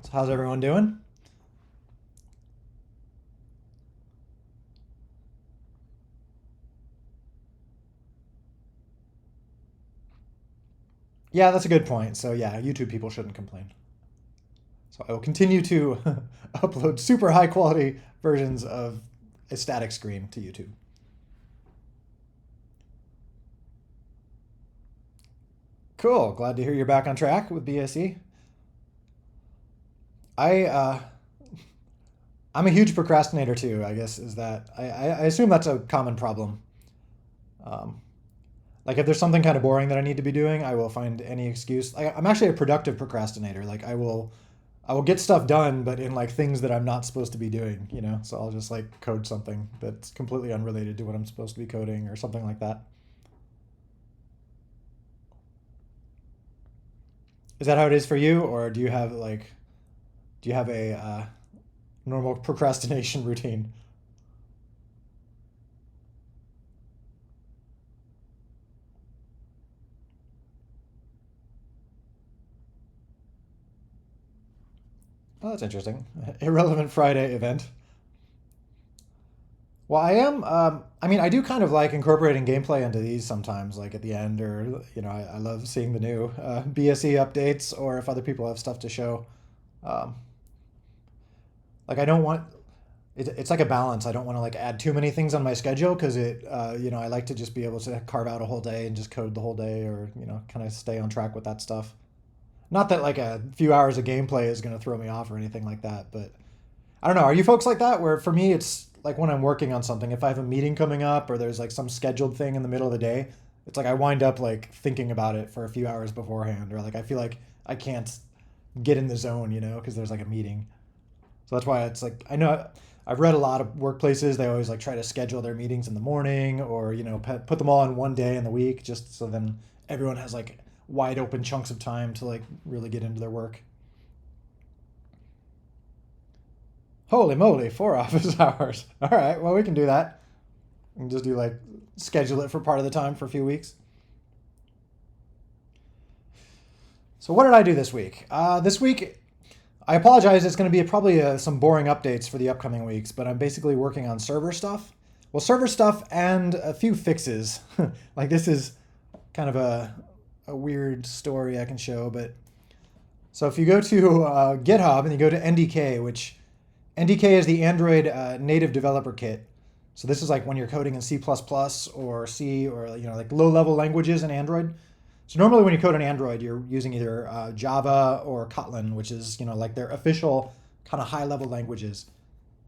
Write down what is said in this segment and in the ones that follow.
So how's everyone doing? Yeah, that's a good point. So yeah, YouTube people shouldn't complain. So I will continue to upload super high quality versions of a static screen to YouTube. Cool. Glad to hear you're back on track with BSE. I I'm a huge procrastinator too. I guess is that I assume that's a common problem. Um, like if there's something kind of boring that I need to be doing, I will find any excuse. I'm actually a productive procrastinator. Like I will get stuff done, but in like things that I'm not supposed to be doing, you know? So I'll just like code something that's completely unrelated to what I'm supposed to be coding or something like that. Is that how it is for you? Or do you have a normal procrastination routine? Oh, that's interesting. Irrelevant Friday event. Well, I am. I mean, I do kind of like incorporating gameplay into these sometimes, like at the end, or I love seeing the new BSE updates, or if other people have stuff to show. Um, like I don't want it's like a balance. I don't want to like add too many things on my schedule because I like to just be able to carve out a whole day and just code the whole day, or kind of stay on track with that stuff. Not that like a few hours of gameplay is going to throw me off or anything like that, but I don't know. Are you folks like that? Where for me, it's like when I'm working on something, if I have a meeting coming up or there's like some scheduled thing in the middle of the day, it's like I wind up like thinking about it for a few hours beforehand, or like I feel like I can't get in the zone, because there's like a meeting. So that's why it's like I know I've read a lot of workplaces. They always like try to schedule their meetings in the morning, or put them all in one day in the week, just so then everyone has like wide open chunks of time to like really get into their work. Holy moly, 4 office hours. All right, well we can do that. We can just do like schedule it for part of the time for a few weeks. So what did I do this week? This week I apologize. It's going to be probably some boring updates for the upcoming weeks, but I'm basically working on server stuff. Well, server stuff and a few fixes. Like this is kind of a weird story I can show, but so if you go to GitHub and you go to NDK, which NDK is the Android native developer kit. So this is like when you're coding in C++ or C or like low level languages in Android. So normally when you code in Android, you're using either Java or Kotlin, which is like their official kind of high level languages.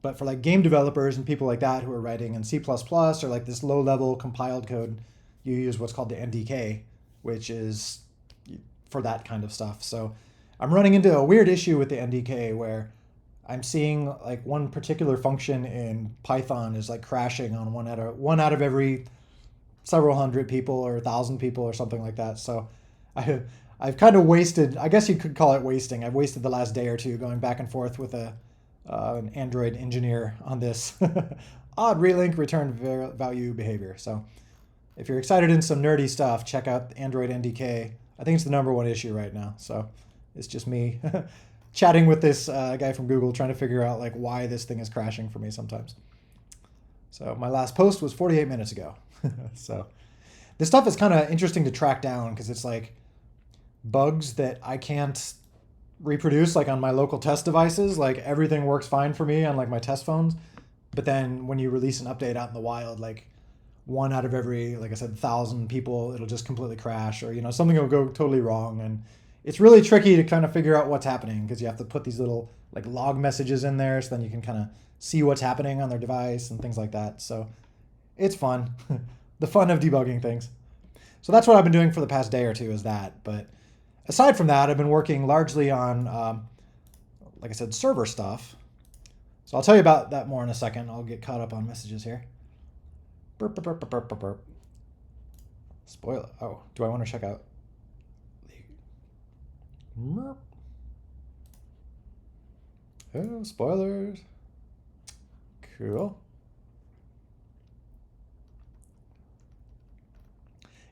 But for like game developers and people like that who are writing in C++ or like this low level compiled code, you use what's called the NDK, which is for that kind of stuff. So I'm running into a weird issue with the NDK where I'm seeing like one particular function in Python is like crashing on one out of every several hundred people or 1,000 people or something like that. So I I've kind of wasted. I guess you could call it wasting. I've wasted the last day or two going back and forth with an Android engineer on this odd relink return value behavior. So if you're excited in some nerdy stuff, check out Android NDK. I think it's the number one issue right now. So it's just me chatting with this guy from Google trying to figure out like why this thing is crashing for me sometimes. So my last post was 48 minutes ago. So this stuff is kind of interesting to track down because it's like bugs that I can't reproduce like on my local test devices. Like everything works fine for me on like my test phones, but then when you release an update out in the wild, like one out of every, like I said, 1,000 people, it'll just completely crash, or something will go totally wrong, and it's really tricky to kind of figure out what's happening because you have to put these little like log messages in there, so then you can kind of see what's happening on their device and things like that. So it's fun, the fun of debugging things. So that's what I've been doing for the past day or two is that. But aside from that, I've been working largely on, like I said, server stuff. So I'll tell you about that more in a second. I'll get caught up on messages here. Burp, burp, burp, burp, burp, burp. Spoiler. Oh, do I want to check out the... Oh, spoilers. Cool.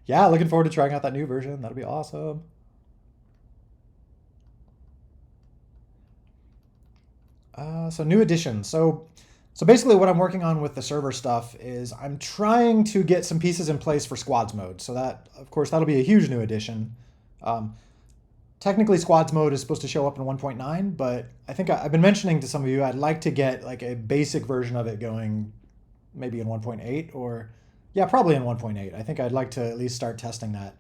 Yeah, looking forward to trying out that new version. That'll be awesome. So new additions. So basically, what I'm working on with the server stuff is I'm trying to get some pieces in place for squads mode. So that, of course, that'll be a huge new addition. Um, Technically, squads mode is supposed to show up in 1.9, but I think I've been mentioning to some of you I'd like to get like a basic version of it going, maybe in 1.8 or yeah, probably in 1.8. I think I'd like to at least start testing that.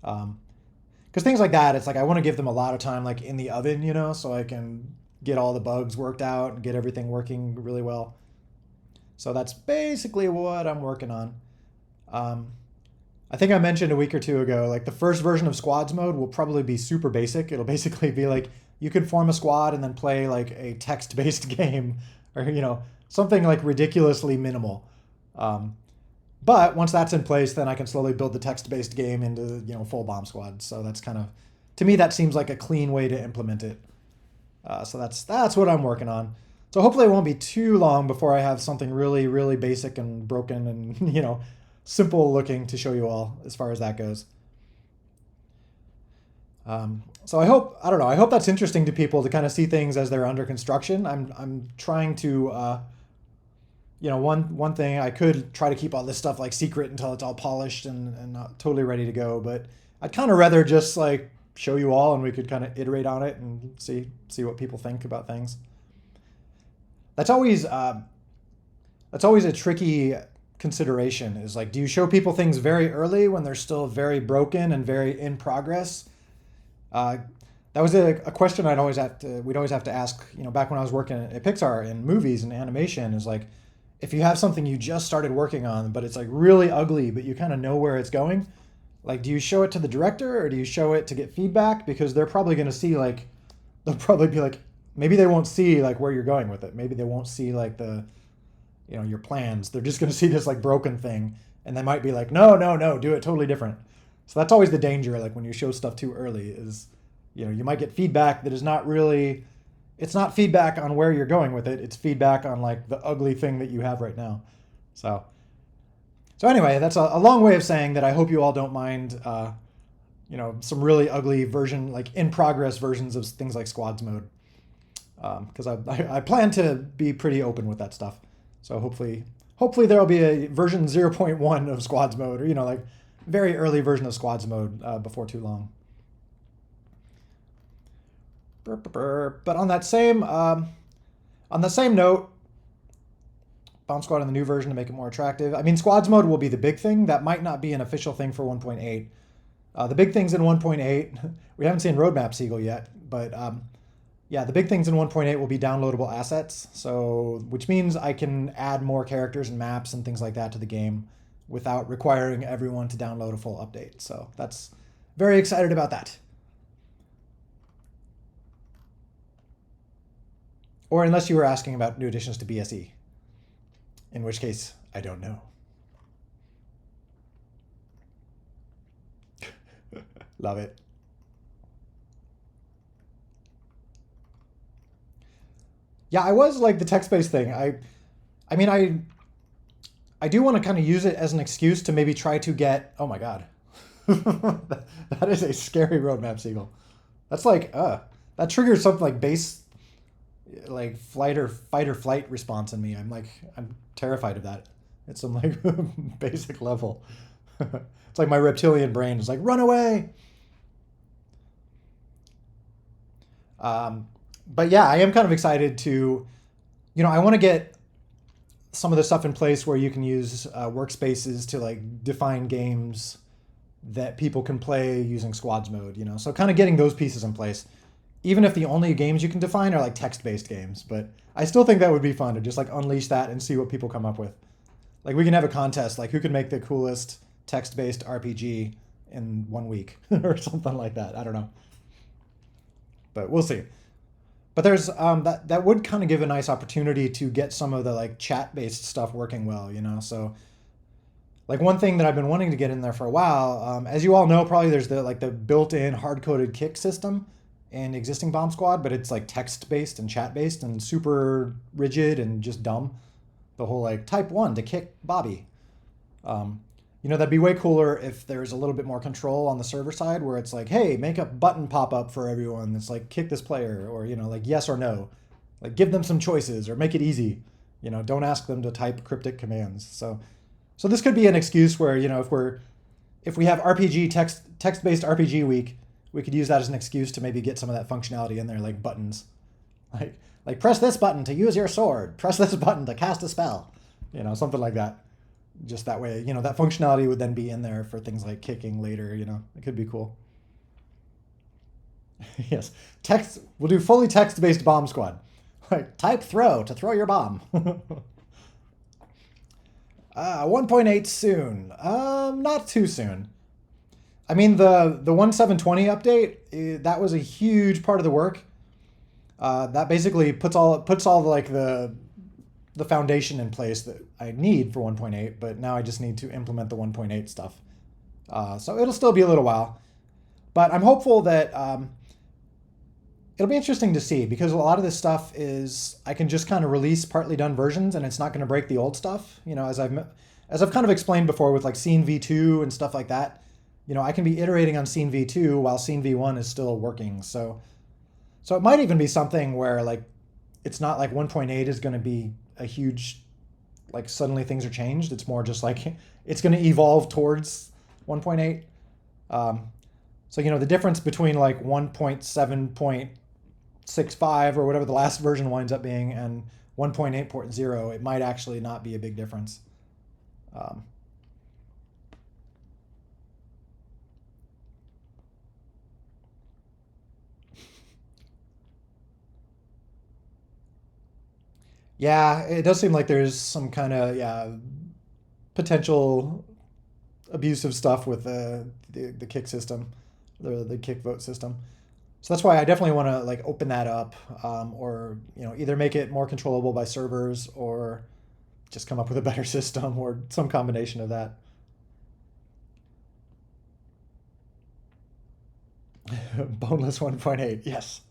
Because things like that, it's like I want to give them a lot of time, like in the oven, so I can get all the bugs worked out and get everything working really well. So that's basically what I'm working on. Um, I think I mentioned a week or two ago, like the first version of squads mode will probably be super basic. It'll basically be like you could form a squad and then play like a text-based game, or something like ridiculously minimal. Um, but once that's in place, then I can slowly build the text-based game into full bomb squad. So that's kind of, to me, that seems like a clean way to implement it. So that's what I'm working on. So hopefully it won't be too long before I have something really, really basic and broken and simple looking to show you all as far as that goes. So I don't know, I hope that's interesting to people to kind of see things as they're under construction. I'm trying to, one thing I could try to keep all this stuff like secret until it's all polished and not totally ready to go, but I'd kind of rather just like show you all and we could kind of iterate on it and see what people think about things. That's always a tricky consideration, is like, do you show people things very early when they're still very broken and very in progress? That was a question we'd always have to ask, back when I was working at Pixar in movies and animation, is like, if you have something you just started working on, but it's like really ugly, but you kind of know where it's going, like, do you show it to the director or do you show it to get feedback? Because they're probably going to see like, they'll probably be like, maybe they won't see like where you're going with it. Maybe they won't see like your plans. They're just going to see this like broken thing, and they might be like, no, do it totally different. So that's always the danger, like when you show stuff too early, is you might get feedback that is not really, it's not feedback on where you're going with it. It's feedback on like the ugly thing that you have right now. So anyway, that's a long way of saying that I hope you all don't mind some really ugly version, like in progress versions of things like squads mode, because I plan to be pretty open with that stuff. So hopefully there'll be a version 0.1 of squads mode, or like very early version of squads mode before too long. But on the same note, bomb squad in the new version to make it more attractive. I mean, squads mode will be the big thing. That might not be an official thing for 1.8. The big things in 1.8, we haven't seen Roadmap Seagull yet, but yeah, the big things in 1.8 will be downloadable assets, which means I can add more characters and maps and things like that to the game without requiring everyone to download a full update. So that's very excited about that. Or unless you were asking about new additions to BSE, in which case I don't know. Love it. Yeah, I was like the text-based thing. I mean, I do want to kind of use it as an excuse to maybe try to get, oh my God. That is a scary roadmap seagull. That's like, that triggers something like base, like fight or flight response in me. I'm terrified of that. It's some like basic level. It's like my reptilian brain is like, run away. But yeah, I am kind of excited to, I want to get some of the stuff in place where you can use workspaces to like define games that people can play using squads mode, So kind of getting those pieces in place, even if the only games you can define are like text-based games. But I still think that would be fun to just like unleash that and see what people come up with. Like we can have a contest, like who can make the coolest text-based RPG in 1 week or something like that. I don't know. But we'll see. But there's that would kind of give a nice opportunity to get some of the like chat-based stuff working well, So like one thing that I've been wanting to get in there for a while, as you all know, probably there's the built-in hard-coded kick system in existing Bomb Squad, but it's like text-based and chat-based and super rigid and just dumb. The whole like type 1 to kick Bobby. That'd be way cooler if there's a little bit more control on the server side where it's like, hey, make a button pop up for everyone that's like kick this player, or like yes or no. Like give them some choices or make it easy. You know, don't ask them to type cryptic commands. So this could be an excuse where, you know, if we have RPG text-based RPG week, we could use that as an excuse to maybe get some of that functionality in there, like buttons. Like press this button to use your sword. Press this button to cast a spell. You know, something like that. Just that way, you know, that functionality would then be in there for things like kicking later, you know. It could be cool. Yes. We'll do fully text-based bomb squad. Like type throw to throw your bomb. 1.8 soon. Not too soon. I mean, the 1.720 update, that was a huge part of the work. That basically puts all the foundation in place that I need for 1.8, but now I just need to implement the 1.8 stuff. So it'll still be a little while, but I'm hopeful that it'll be interesting to see, because a lot of this stuff is I can just kind of release partly done versions and it's not going to break the old stuff. You know, as I've kind of explained before with like Scene V2 and stuff like that, you know, I can be iterating on Scene V2 while Scene V1 is still working. So it might even be something where like it's not like 1.8 is going to be a huge, like suddenly things are changed. It's more just like it's going to evolve towards 1.8. So, you know, the difference between like 1.7.65 or whatever the last version winds up being and 1.8.0, it might actually not be a big difference. Yeah, it does seem like there's some kind of potential abusive stuff with the kick system, the kick vote system. So that's why I definitely want to like open that up, or you know, either make it more controllable by servers or just come up with a better system or some combination of that. Boneless 1.8, yes.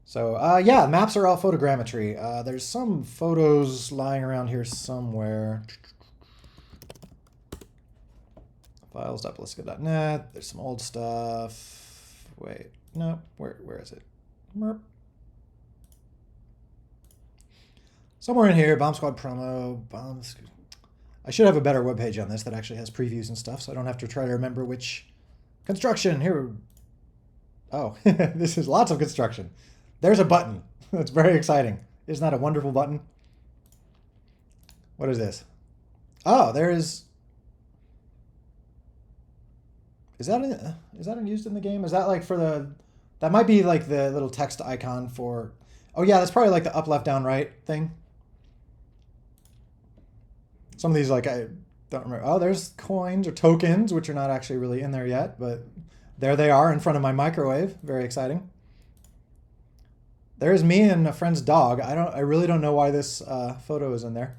So yeah, maps are all photogrammetry. There's some photos lying around here somewhere. Files.ballistica.net. There's some old stuff. Wait, no, where is it? Merp. Somewhere in here, Bomb Squad promo, I should have a better webpage on this that actually has previews and stuff, so I don't have to try to remember which construction. Here. Oh, this is lots of construction. There's a button. That's very exciting. Isn't that a wonderful button? What is this? Oh, is that used in the game? Is that like for that might be like the little text icon for, oh yeah, that's probably like the up, left, down, right thing. Some of these, like, I don't remember. Oh, there's coins or tokens, which are not actually really in there yet, but there they are in front of my microwave. Very exciting. There's me and a friend's dog. I really don't know why this photo is in there.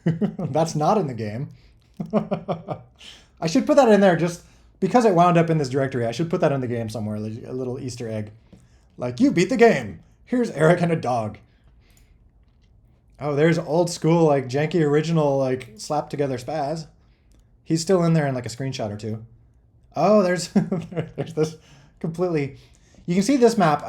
That's not in the game. I should put that in there just because it wound up in this directory. I should put that in the game somewhere, like a little Easter egg. Like, you beat the game. Here's Eric and a dog. Oh, there's old school, like janky original, like slapped together spaz. He's still in there in like a screenshot or two. Oh, there's there's this completely. You can see this map.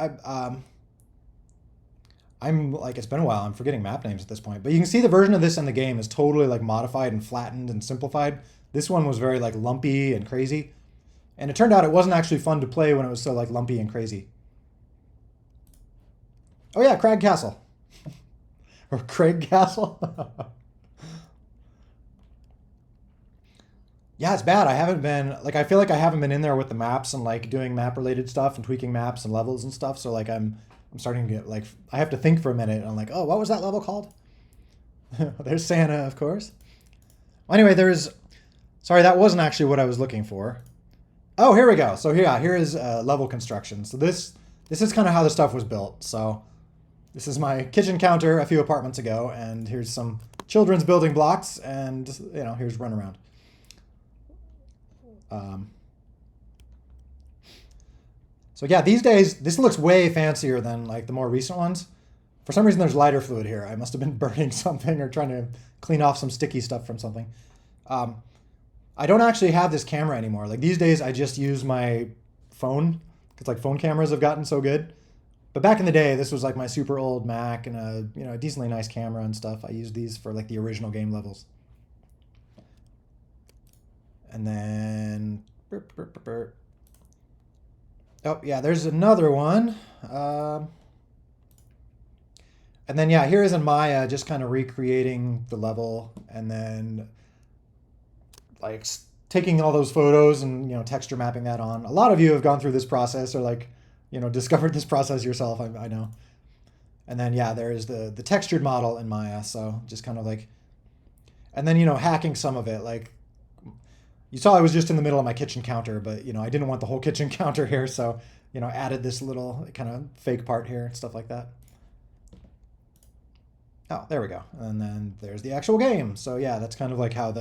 I'm like, it's been a while. I'm forgetting map names at this point, but you can see the version of this in the game is totally like modified and flattened and simplified. This one was very like lumpy and crazy, and it turned out it wasn't actually fun to play when it was so like lumpy and crazy. Oh yeah, Crag Castle. Or Craig Castle. Yeah, it's bad. I haven't been, like, I feel like I haven't been in there with the maps and like doing map related stuff and tweaking maps and levels and stuff. So like I'm starting to get like, I have to think for a minute. And I'm like, oh, what was that level called? There's Santa, of course. Well, anyway, sorry, that wasn't actually what I was looking for. Oh, here we go. So here is level construction. So this is kind of how the stuff was built. So this is my kitchen counter a few apartments ago, and here's some children's building blocks, and you know, here's runaround. So yeah, these days this looks way fancier than like the more recent ones. For some reason, there's lighter fluid here. I must have been burning something or trying to clean off some sticky stuff from something. I don't actually have this camera anymore. Like these days, I just use my phone because like phone cameras have gotten so good. But back in the day, this was like my super old Mac and a decently nice camera and stuff. I used these for like the original game levels. And then, oh yeah, there's another one. And then yeah, here is in Maya, just kind of recreating the level, and then like taking all those photos and texture mapping that on. A lot of you have gone through this process, or like discovered this process yourself. I know. And then yeah, there is the textured model in Maya. So just kind of like, and then hacking some of it. Like you saw, I was just in the middle of my kitchen counter, but I didn't want the whole kitchen counter here, so added this little kind of fake part here and stuff like that. Oh, there we go. And then there's the actual game. So yeah, that's kind of like how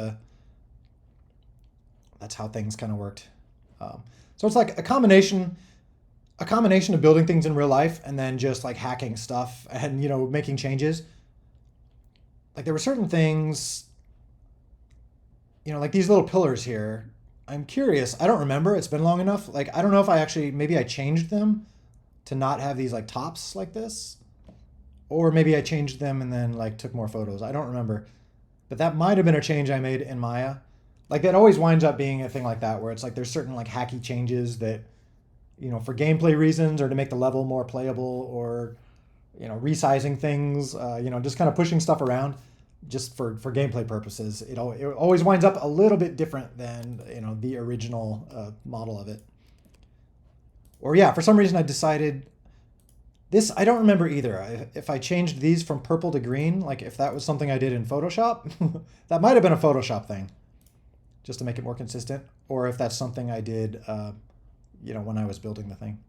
that's how things kind of worked. So it's like a combination of building things in real life and then just like hacking stuff and making changes. Like there were certain things, like these little pillars here. I'm curious. I don't remember. It's been long enough. Like I don't know if maybe I changed them to not have these like tops like this. Or maybe I changed them and then like took more photos. I don't remember. But that might have been a change I made in Maya. Like that always winds up being a thing like that, where it's like there's certain like hacky changes that, for gameplay reasons or to make the level more playable, or, resizing things, just kind of pushing stuff around just for gameplay purposes. It always winds up a little bit different than, the original model of it. Or yeah, for some reason I decided, this, I don't remember either. If I changed these from purple to green, like if that was something I did in Photoshop, that might have been a Photoshop thing, just to make it more consistent. Or if that's something I did, when I was building the thing.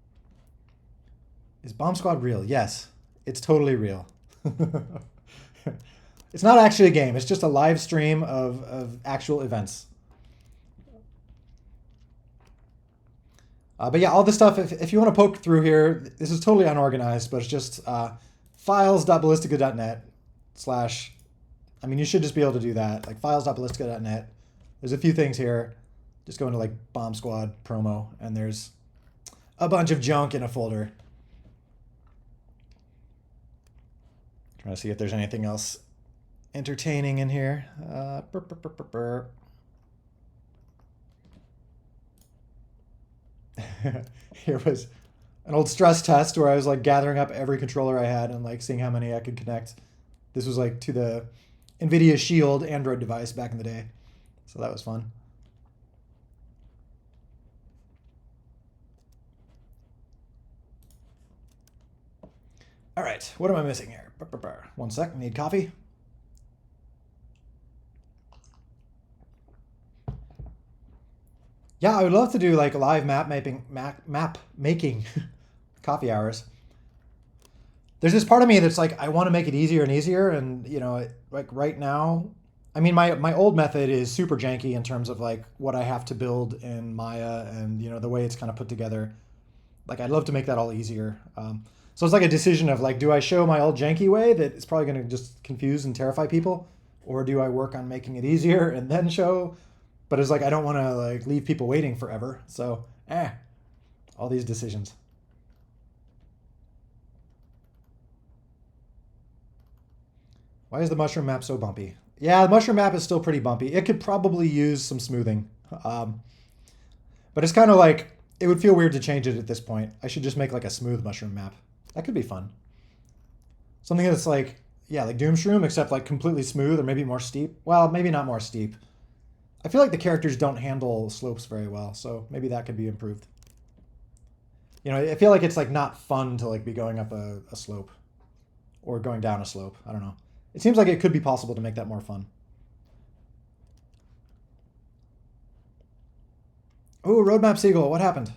Is Bomb Squad real? Yes, it's totally real. It's not actually a game. It's just a live stream of actual events. But yeah, all this stuff, if you want to poke through here, this is totally unorganized, but it's just files.ballistica.net / you should just be able to do that, like files.ballistica.net. There's a few things here. Just go into like Bomb Squad promo, and there's a bunch of junk in a folder. Trying to see if there's anything else entertaining in here. Here was an old stress test where I was like gathering up every controller I had and like seeing how many I could connect. This was like to the NVIDIA Shield Android device back in the day. So that was fun. All right, what am I missing here? 1 sec, need coffee. Yeah, I would love to do like live map making coffee hours. There's this part of me that's like, I want to make it easier and easier. And, like right now, my old method is super janky in terms of like what I have to build in Maya and, the way it's kind of put together. Like, I'd love to make that all easier. So it's like a decision of like, do I show my old janky way that is probably going to just confuse and terrify people? Or do I work on making it easier and then show? But it's like, I don't want to like leave people waiting forever. So, all these decisions. Why is the mushroom map so bumpy? Yeah, the mushroom map is still pretty bumpy. It could probably use some smoothing. But it's kind of like, it would feel weird to change it at this point. I should just make like a smooth mushroom map. That could be fun. Something that's like, yeah, like Doomshroom, except like completely smooth, or maybe more steep. Well, maybe not more steep. I feel like the characters don't handle slopes very well, so maybe that could be improved. I feel like it's like not fun to like be going up a slope or going down a slope. I don't know. It seems like it could be possible to make that more fun. Oh, Roadmap Seagull, what happened?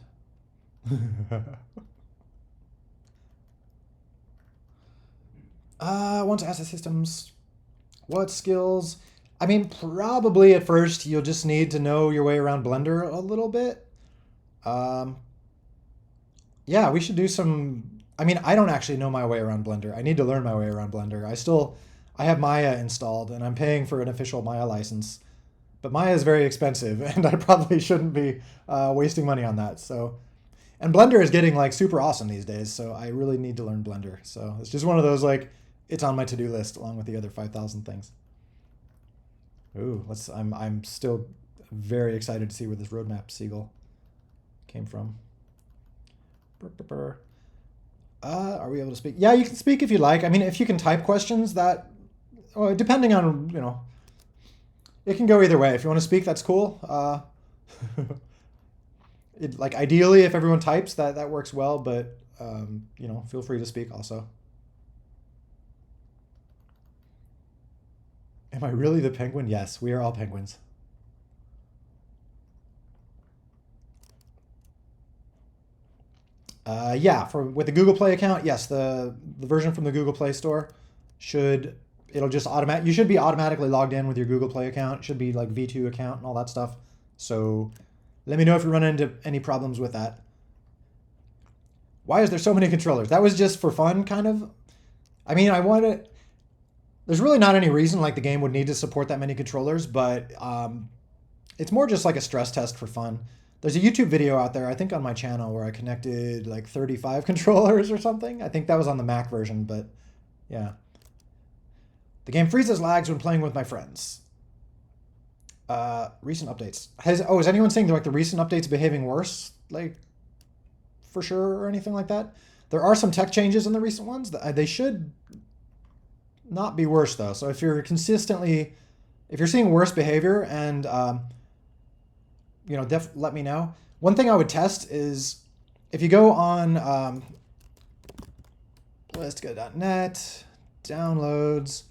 Want to ask the systems, what skills? Probably at first you'll just need to know your way around Blender a little bit. Yeah, we should do some... I don't actually know my way around Blender. I need to learn my way around Blender. I have Maya installed, and I'm paying for an official Maya license. But Maya is very expensive, and I probably shouldn't be wasting money on that. So, And Blender is getting like super awesome these days, so I really need to learn Blender. So it's just one of those like it's on my to-do list along with the other 5,000 things. Ooh, I'm still very excited to see where this roadmap seagull came from. Are we able to speak? Yeah, you can speak if you like. I mean, if you can type questions, that depending on it can go either way. If you want to speak, that's cool. Like ideally, if everyone types, that works well. But feel free to speak also. Am I really the penguin? Yes, we are all penguins. Yeah, with the Google Play account, yes, the version from the Google Play Store it'll just you should be automatically logged in with your Google Play account. It should be like V2 account and all that stuff. So let me know if you run into any problems with that. Why is there so many controllers? That was just for fun, kind of. I mean, there's really not any reason like the game would need to support that many controllers, but it's more just like a stress test for fun. There's a YouTube video out there, I think on my channel, where I connected like 35 controllers or something. I think that was on the Mac version, but yeah. The game freezes lags when playing with my friends. Recent updates. Is anyone saying like the recent updates behaving worse? Like, for sure or anything like that? There are some tech changes in the recent ones. They should not be worse though. So if you're seeing worse behavior and let me know. One thing I would test is if you go on listgo.net, downloads,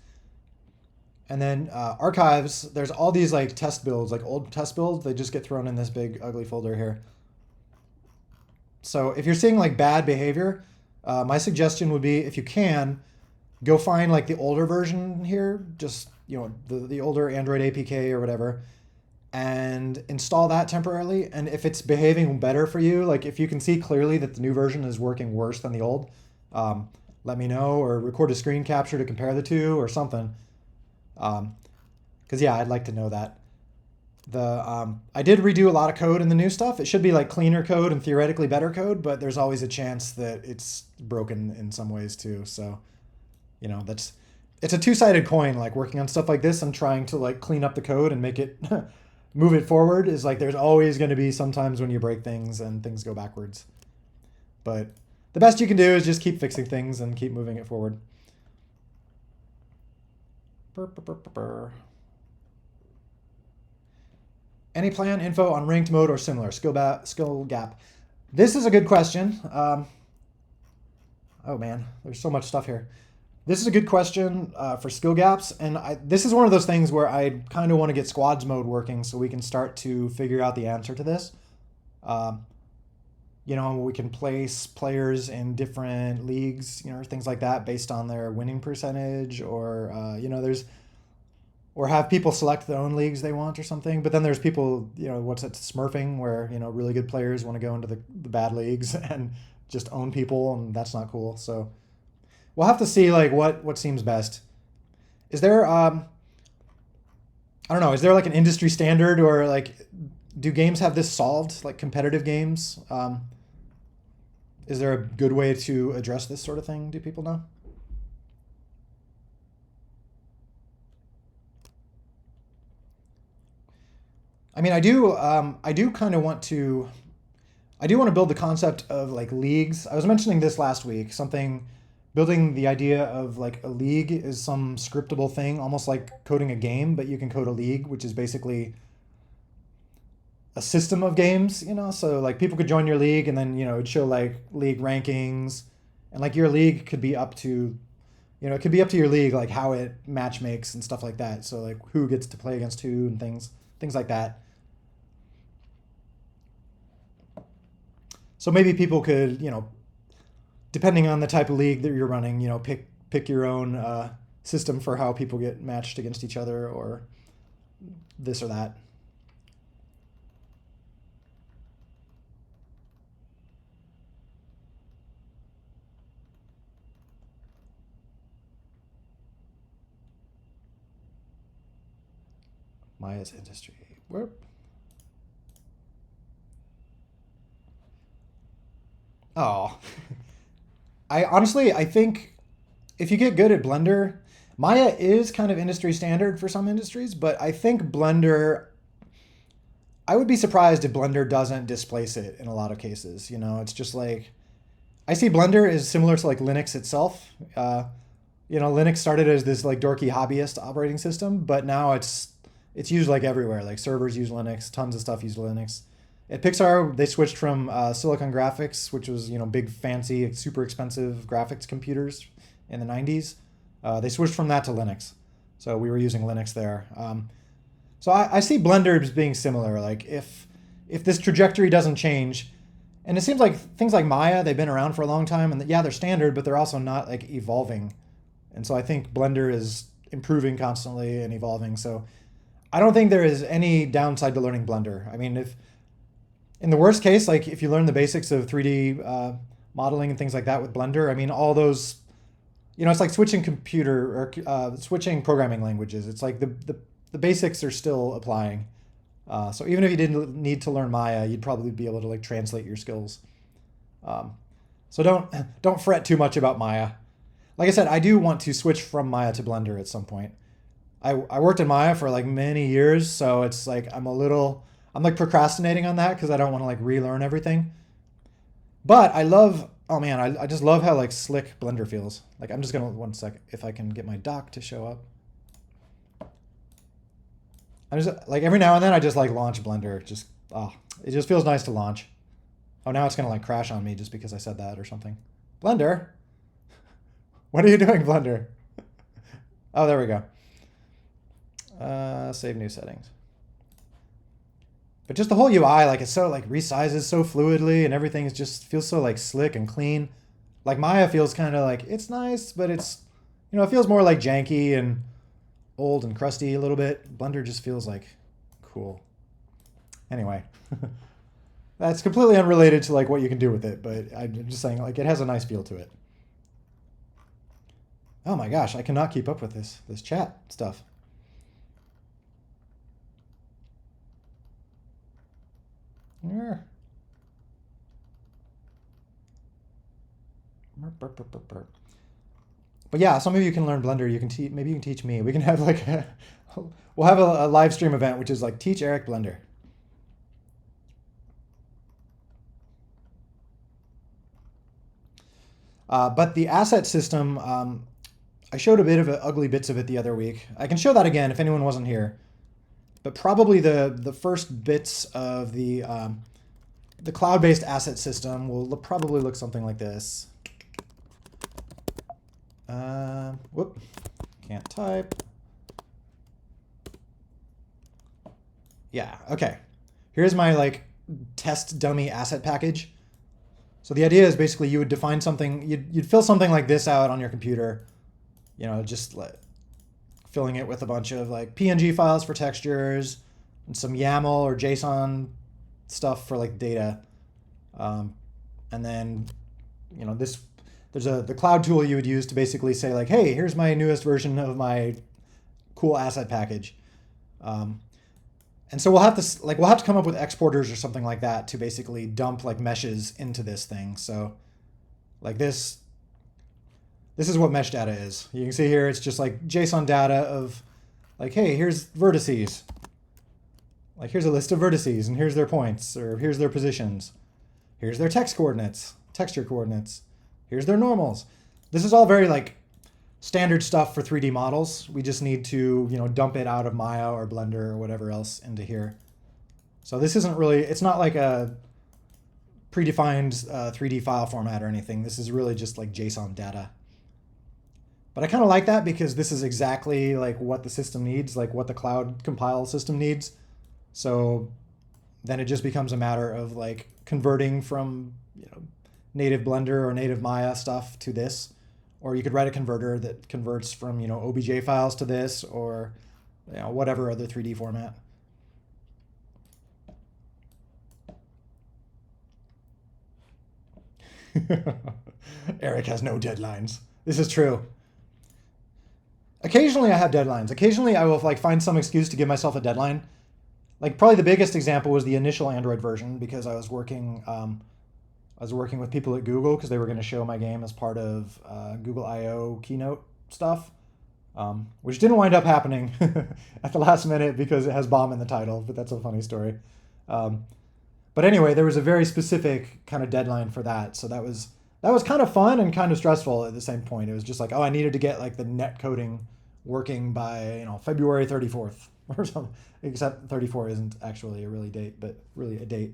and then archives, there's all these like test builds, like old test builds. They just get thrown in this big ugly folder here. So if you're seeing like bad behavior, my suggestion would be, if you can, go find like the older version here, just the older Android APK or whatever, and install that temporarily. And if it's behaving better for you, like if you can see clearly that the new version is working worse than the old, let me know, or record a screen capture to compare the two or something. Because yeah, I'd like to know that. I did redo a lot of code in the new stuff. It should be like cleaner code and theoretically better code, but there's always a chance that it's broken in some ways too. So, it's a two-sided coin, like working on stuff like this and trying to like clean up the code and make it move it forward is like there's always going to be sometimes when you break things and things go backwards. But the best you can do is just keep fixing things and keep moving it forward. Any plan info on ranked mode or similar? Skill gap. This is a good question. Oh man, there's so much stuff here. This is a good question for skill gaps, and this is one of those things where I kind of want to get squads mode working so we can start to figure out the answer to this. We can place players in different leagues, things like that based on their winning percentage, or or have people select their own leagues they want or something. But then there's people, smurfing, where really good players want to go into the bad leagues and just own people, and that's not cool. So we'll have to see like what seems best. Is there I don't know, is there like an industry standard, or like do games have this solved, like competitive games? Is there a good way to address this sort of thing? Do people know? I mean, I do kind of want to. I do want to build the concept of like leagues. I was mentioning this last week. Building the idea of like a league is some scriptable thing, almost like coding a game, but you can code a league, which is basically a system of games. So like people could join your league, and then it'd show like league rankings, and like your league could be up to. It could be up to your league, like how it match makes and stuff like that. So like who gets to play against who and things like that. So maybe people could, depending on the type of league that you're running, pick your own system for how people get matched against each other, or this or that. Maya's industry. Where? Oh, I think if you get good at Blender, Maya is kind of industry standard for some industries, but I think Blender, I would be surprised if Blender doesn't displace it in a lot of cases. You know, it's just like, I see Blender is similar to like Linux itself. Linux started as this like dorky hobbyist operating system, but now it's used like everywhere. Like servers use Linux, tons of stuff use Linux. At Pixar, they switched from Silicon Graphics, which was big, fancy, super expensive graphics computers in the '90s. They switched from that to Linux, so we were using Linux there. So I see Blender as being similar. Like if this trajectory doesn't change, and it seems like things like Maya, they've been around for a long time, and yeah, they're standard, but they're also not like evolving. And so I think Blender is improving constantly and evolving. So I don't think there is any downside to learning Blender. I mean, if in the worst case, like if you learn the basics of 3D modeling and things like that with Blender, I mean, all those, it's like switching computer or switching programming languages. It's like the basics are still applying. So even if you didn't need to learn Maya, you'd probably be able to like translate your skills. So don't fret too much about Maya. Like I said, I do want to switch from Maya to Blender at some point. I worked in Maya for like many years, so it's like I'm like procrastinating on that because I don't want to like relearn everything. But I just love how like slick Blender feels. Like I'm just gonna, one sec, if I can get my dock to show up. I just like every now and then I just like launch Blender. It just feels nice to launch. Oh, now it's gonna like crash on me just because I said that or something. Blender, what are you doing, Blender? Oh, there we go. Save new settings. But just the whole UI, like it's so like resizes so fluidly and everything just feels so like slick and clean. Like Maya feels kind of like it's nice, but it's it feels more like janky and old and crusty a little bit. Blender just feels like cool. Anyway, that's completely unrelated to like what you can do with it, but I'm just saying like it has a nice feel to it. Oh my gosh, I cannot keep up with this chat stuff. Yeah. But yeah, some of you can learn Blender. You can maybe you can teach me. We can have like we'll have a live stream event which is like teach Eric Blender. But the asset system, I showed a bit of ugly bits of it the other week. I can show that again if anyone wasn't here. But probably the first bits of the cloud-based asset system will probably look something like this. Whoop, can't type. Yeah, okay. Here's my like test dummy asset package. So the idea is basically you would define something, you'd fill something like this out on your computer, just filling it with a bunch of like PNG files for textures and some YAML or JSON stuff for like data. And then, there's the cloud tool you would use to basically say like, hey, here's my newest version of my cool asset package. And so we'll have to come up with exporters or something like that to basically dump like meshes into this thing. So like this is what mesh data is. You can see here it's just like JSON data of like, hey, here's vertices. Like here's a list of vertices and here's their points or here's their positions. Here's their text coordinates, texture coordinates. Here's their normals. This is all very like standard stuff for 3D models. We just need to, dump it out of Maya or Blender or whatever else into here. So this isn't really, it's not like a predefined 3D file format or anything. This is really just like JSON data. But I kind of like that because this is exactly like what the system needs, like what the cloud compile system needs. So then it just becomes a matter of like converting from, native Blender or native Maya stuff to this. Or you could write a converter that converts from, OBJ files to this or, whatever other 3D format. Eric has no deadlines. This is true. Occasionally I have deadlines. Occasionally I will like find some excuse to give myself a deadline. Like probably the biggest example was the initial Android version because I was working I was working with people at Google because they were going to show my game as part of Google I/O keynote stuff, which didn't wind up happening at the last minute because it has bomb in the title, but that's a funny story. But anyway, there was a very specific kind of deadline for that, so that was kind of fun and kind of stressful at the same point. It was just like, oh, I needed to get like the net coding working by February 34th or something. Except 34 isn't actually a really date, but really a date.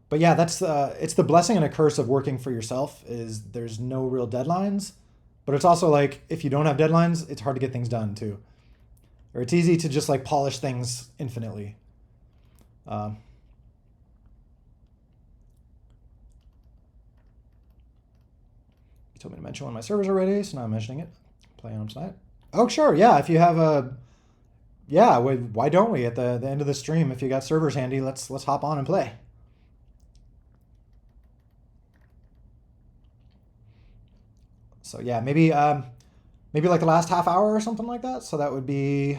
But yeah, that's it's the blessing and a curse of working for yourself is there's no real deadlines, but it's also like if you don't have deadlines, it's hard to get things done too, or it's easy to just like polish things infinitely. You told me to mention when my servers are ready, so now I'm mentioning it. Playing on them tonight. Oh sure, yeah. If you have a, yeah, why don't we at the end of the stream? If you got servers handy, let's hop on and play. So yeah, maybe like the last half hour or something like that. So that would be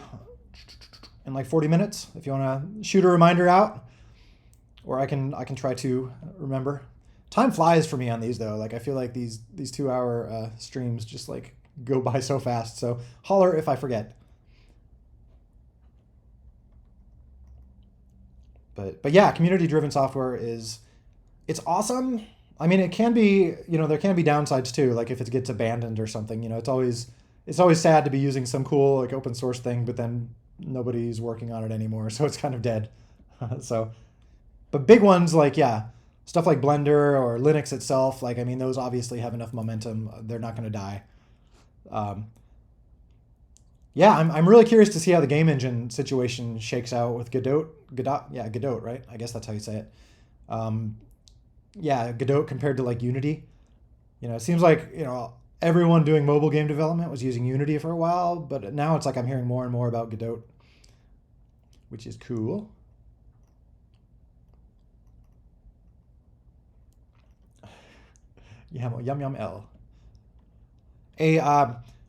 in like 40 minutes if you want to shoot a reminder out, or I can try to remember. Time flies for me on these though. Like I feel like these 2-hour streams just like go by so fast. So holler if I forget. But yeah, community driven software it's awesome. I mean, it can be, there can be downsides too. Like if it gets abandoned or something, it's always sad to be using some cool like open source thing, but then nobody's working on it anymore, so it's kind of dead. But big ones like stuff like Blender or Linux itself, like I mean, those obviously have enough momentum; they're not going to die. I'm really curious to see how the game engine situation shakes out with Godot. Godot, right? I guess that's how you say it. Godot compared to like Unity. It seems like, everyone doing mobile game development was using Unity for a while, but now it's like I'm hearing more and more about Godot, which is cool. Yum L.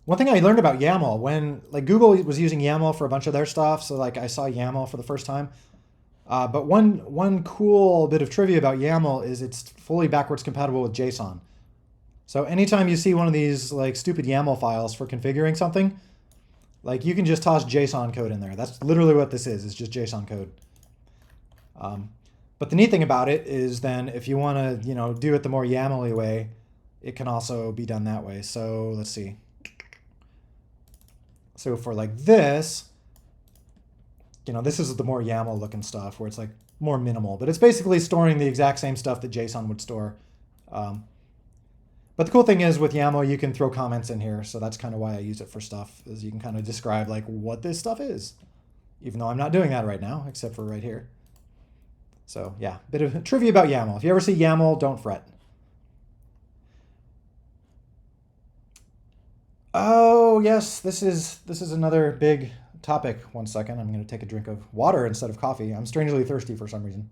One thing I learned about YAML when like Google was using YAML for a bunch of their stuff, so like I saw YAML for the first time. But one cool bit of trivia about YAML is it's fully backwards compatible with JSON. So anytime you see one of these like stupid YAML files for configuring something, like you can just toss JSON code in there. That's literally what this is. It's just JSON code. But the neat thing about it is then if you want to do it the more YAML-y way, it can also be done that way. So let's see. So for like this. This is the more YAML looking stuff where it's like more minimal, but it's basically storing the exact same stuff that JSON would store. But the cool thing is with YAML, you can throw comments in here. So that's kind of why I use it for stuff, is you can kind of describe like what this stuff is, even though I'm not doing that right now, except for right here. So yeah, bit of trivia about YAML. If you ever see YAML, don't fret. Oh yes, this is another big topic. 1 second, I'm going to take a drink of water instead of coffee. I'm strangely thirsty for some reason.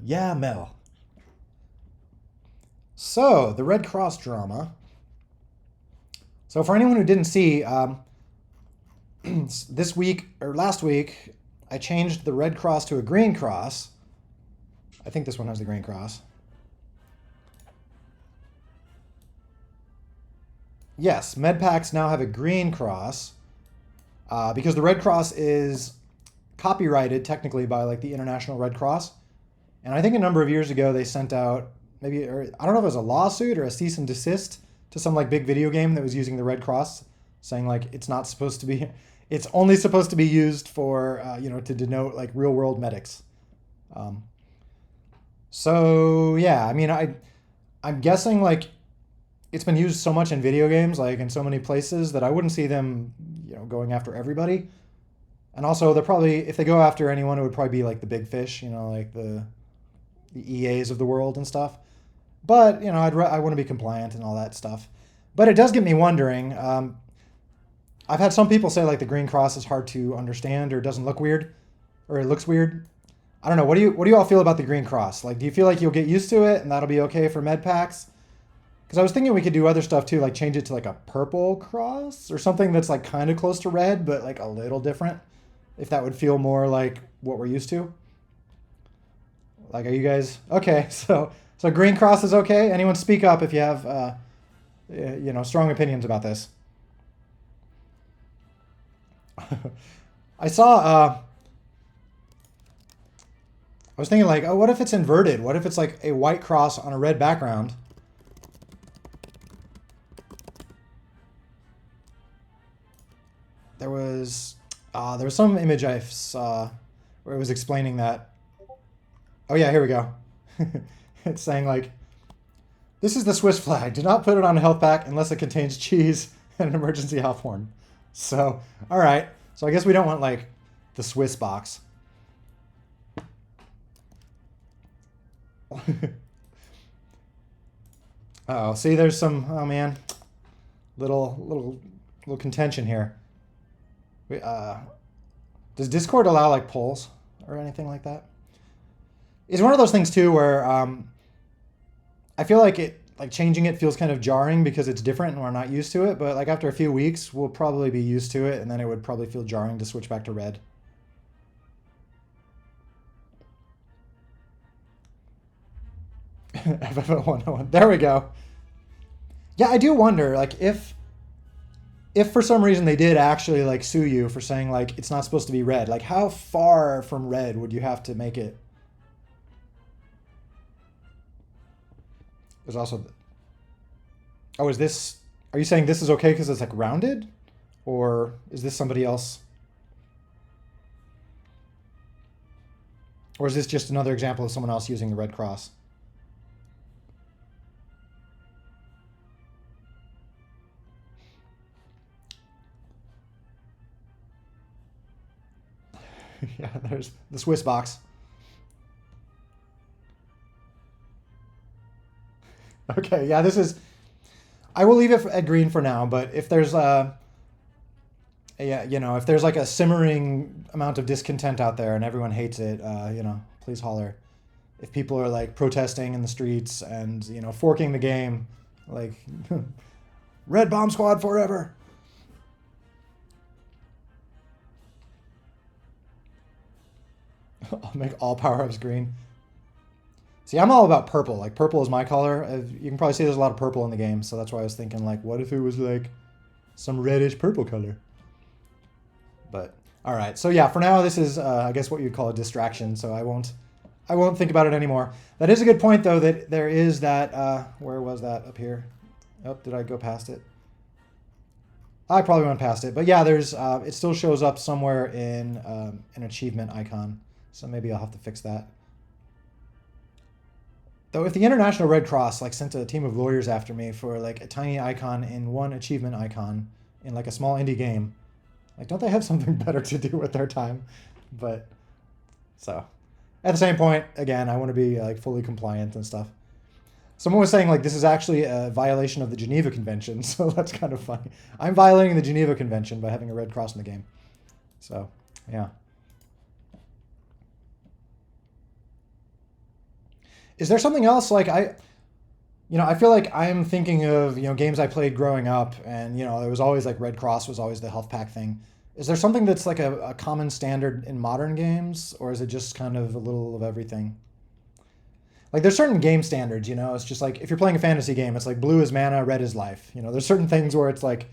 Yeah, Mel. So the Red Cross drama. So for anyone who didn't see, this week or last week, I changed the Red Cross to a Green Cross. I think this one has the Green Cross. Yes, med packs now have a Green Cross because the Red Cross is copyrighted technically by like the International Red Cross. And I think a number of years ago they sent out maybe, or I don't know if it was a lawsuit or a cease and desist to some like big video game that was using the Red Cross, saying like it's not supposed to be, it's only supposed to be used for, to denote like real world medics. So yeah, I mean, I'm guessing like it's been used so much in video games, like in so many places, that I wouldn't see them, going after everybody. And also, they're probably, if they go after anyone, it would probably be like the big fish, like the EAs of the world and stuff. But I want to be compliant and all that stuff. But it does get me wondering. I've had some people say like the Green Cross is hard to understand or doesn't look weird, or it looks weird. I don't know. What do you all feel about the Green Cross? Like, do you feel like you'll get used to it and that'll be okay for med packs? Because I was thinking we could do other stuff too, like change it to like a purple cross or something that's like kind of close to red, but like a little different. If that would feel more like what we're used to. Like, are you guys okay? So green cross is okay. Anyone speak up if you have strong opinions about this. I saw. I was thinking like, oh, what if it's inverted? What if it's like a white cross on a red background? There was some image I saw where it was explaining that. Oh yeah, here we go. It's saying like, this is the Swiss flag. Do not put it on a health pack unless it contains cheese and an emergency health horn. So, all right. So I guess we don't want like the Swiss box. Uh-oh, see, there's some, oh man, little contention here. Does Discord allow like polls or anything like that? It's one of those things too where I feel like changing it feels kind of jarring because it's different and we're not used to it. But like after a few weeks, we'll probably be used to it, and then it would probably feel jarring to switch back to red. FF101. There we go. Yeah, I do wonder, like, if for some reason they did actually like sue you for saying like it's not supposed to be red, like how far from red would you have to make it? There's also, oh, is this, are you saying this is okay because it's like rounded? Or is this somebody else? Or is this just another example of someone else using the red cross? Yeah, there's the Swiss box. Okay, yeah, this is, I will leave it at green for now, but if there's if there's like a simmering amount of discontent out there and everyone hates it, please holler. If people are like protesting in the streets and, forking the game, like Red Bomb Squad forever. I'll make all power-ups green. See, I'm all about purple. Like, purple is my color. You can probably see there's a lot of purple in the game, so that's why I was thinking, like, what if it was, like, some reddish purple color? But, all right. So, yeah, for now, this is, I guess, what you'd call a distraction, so I won't think about it anymore. That is a good point, though, that there is that, where was that? Up here. Oh, did I go past it? I probably went past it. But, yeah, there's, it still shows up somewhere in an achievement icon, so maybe I'll have to fix that. Though if the International Red Cross like sent a team of lawyers after me for like a tiny icon in one achievement icon in like a small indie game, like don't they have something better to do with their time? But so at the same point, again, I want to be like fully compliant and stuff. Someone was saying like this is actually a violation of the Geneva Convention, so that's kind of funny. I'm violating the Geneva Convention by having a red cross in the game. So yeah. Is there something else like I feel like I'm thinking of, games I played growing up and, there was always like Red Cross was always the health pack thing. Is there something that's like a common standard in modern games, or is it just kind of a little of everything? Like there's certain game standards, it's just like if you're playing a fantasy game, it's like blue is mana, red is life. There's certain things where it's like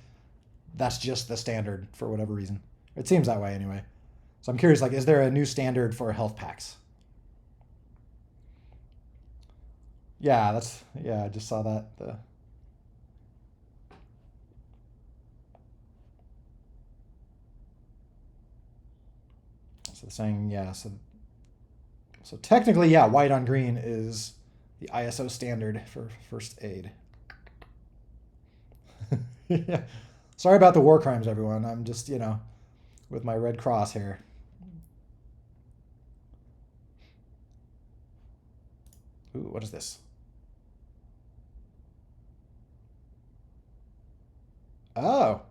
that's just the standard for whatever reason. It seems that way anyway. So I'm curious, like, is there a new standard for health packs? Yeah, I just saw that. So saying, yeah, so technically, yeah, white on green is the ISO standard for first aid. Yeah. Sorry about the war crimes, everyone. I'm just, with my red cross here. Ooh, what is this? Oh.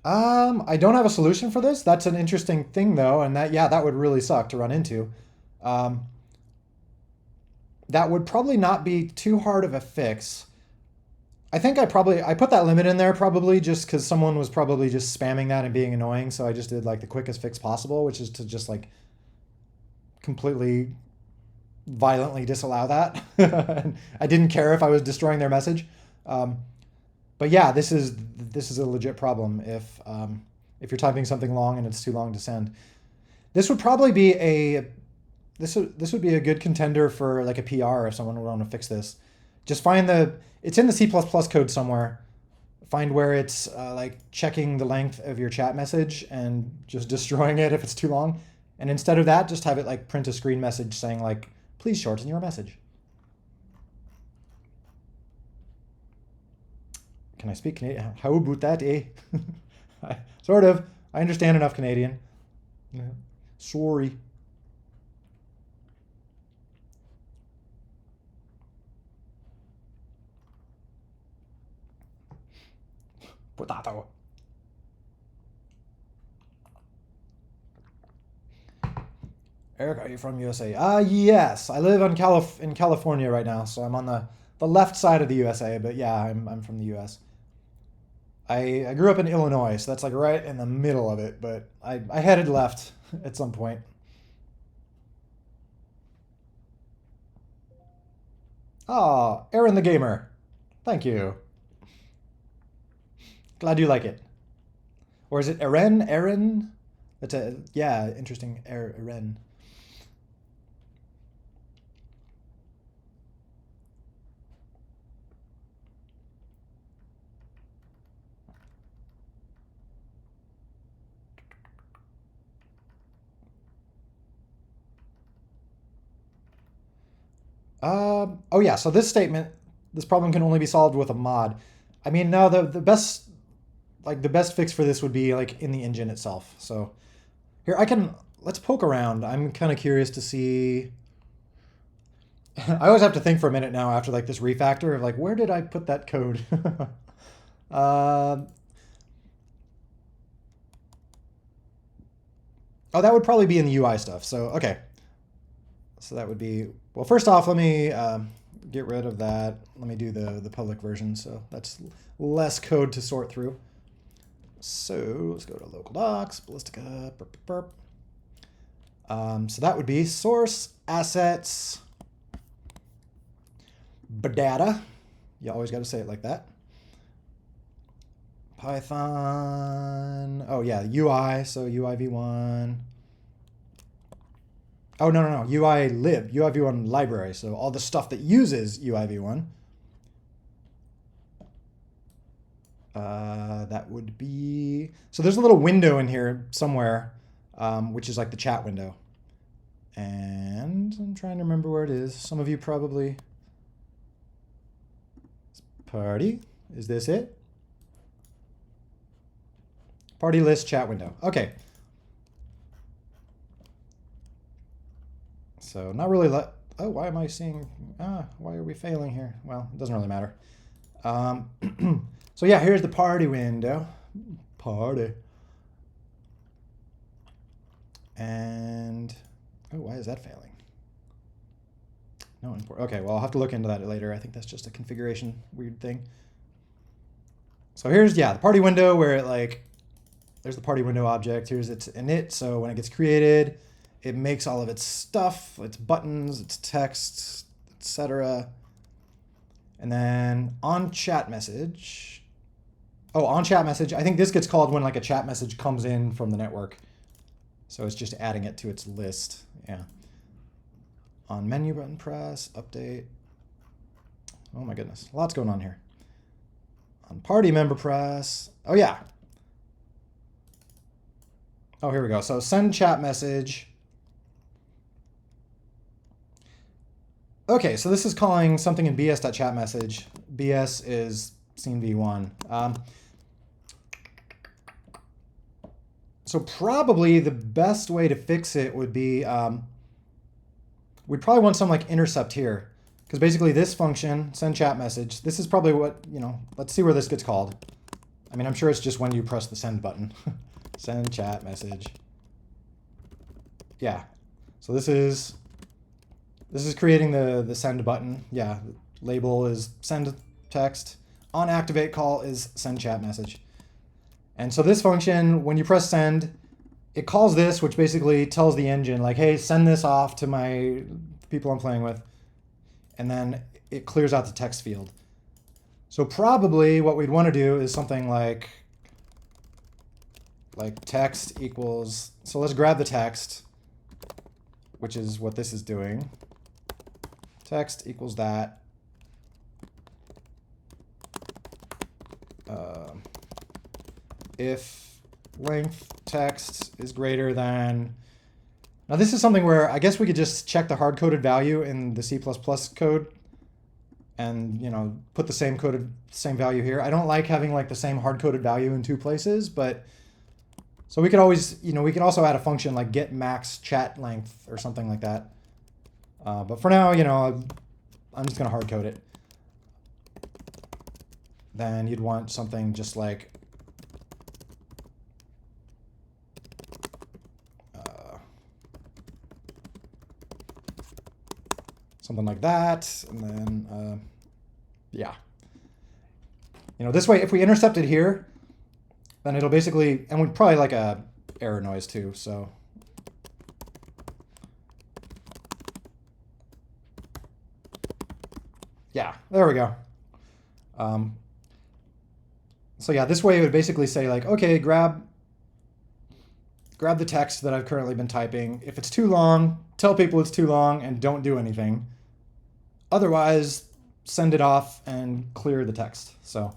I don't have a solution for this. That's an interesting thing though, and that would really suck to run into. Um, that would probably not be too hard of a fix. I think I put that limit in there probably just because someone was probably just spamming that and being annoying. So I just did like the quickest fix possible, which is to just like completely violently disallow that. I didn't care if I was destroying their message. But yeah, this is a legit problem if you're typing something long and it's too long to send. This would probably be this would be a good contender for like a PR if someone would want to fix this. Just find it's in the C++ code somewhere. Find where it's like checking the length of your chat message and just destroying it if it's too long. And instead of that, just have it like print a screen message saying like, please shorten your message. Can I speak Canadian? How about that, eh? Sort of. I understand enough Canadian. Yeah. Sorry. Potato. Eric, are you from USA? Yes. I live in California right now, so I'm on the left side of the USA, but yeah, I'm from the US. I grew up in Illinois, so that's like right in the middle of it, but I headed left at some point. Ah, Aaron the Gamer. Thank you. Glad you like it. Or is it Eren? Aaron? That's yeah, interesting. Eren. Oh yeah, so this problem can only be solved with a mod. I mean, now the best the best fix for this would be like in the engine itself. So here let's poke around. I'm kind of curious to see. I always have to think for a minute now after like this refactor of like where did I put that code? uh, oh, that would probably be in the UI stuff. So okay, so that would be well. First off, let me get rid of that. Let me do the public version. So that's less code to sort through. So let's go to local docs, Ballistica, burp, burp, burp. So that would be source assets data. You always got to say it like that. Python. Oh yeah, UI. So UI v1. Oh no, UI lib, UI v1 library. So all the stuff that uses UI v1. That would be, so there's a little window in here somewhere, which is like the chat window. And I'm trying to remember where it is. Some of you probably, party, is this it? Party list chat window. Okay. So not really, oh, why am I seeing, why are we failing here? Well, it doesn't really matter. So yeah, here's the party window. Party. And, oh, why is that failing? No import. Okay, well, I'll have to look into that later. I think that's just a configuration weird thing. So here's, yeah, the party window where it like, there's the party window object. Here's its init. So when it gets created, it makes all of its stuff, its buttons, its text, etc. And then on chat message, on chat message, I think this gets called when like a chat message comes in from the network. So it's just adding it to its list. Yeah. On menu button press, update. Oh my goodness, lots going on here. On party member press. Oh yeah. Oh, here we go. So send chat message. Okay, so this is calling something in bs.chatMessage. BS is scene v1. So probably the best way to fix it would be, we'd probably want some like intercept here. Because basically this function, send chat message, this is probably what, let's see where this gets called. I mean, I'm sure it's just when you press the send button. Send chat message. Yeah. So this is This is creating the send button. Yeah, label is send text. On activate call is send chat message. And so this function, when you press send, it calls this, which basically tells the engine like, hey, send this off to my people I'm playing with. And then it clears out the text field. So probably what we'd want to do is something like text equals, so let's grab the text, which is what this is doing. Text equals that. If length text is greater than, now this is something where I guess we could just check the hard-coded value in the C++ code and, you know, put the same value here. I don't like having like the same hard-coded value in two places, but so we could always, you know, we could also add a function like get max chat length or something like that. But for now, you know, I'm just gonna hard code it. Then you'd want something just like something like that, and then yeah. You know, this way, if we intercept it here, then it'll basically, and we'd probably like a error noise too, so. Yeah, there we go. So yeah, this way it would basically say like, okay, grab the text that I've currently been typing. If it's too long, tell people it's too long and don't do anything. Otherwise, send it off and clear the text. So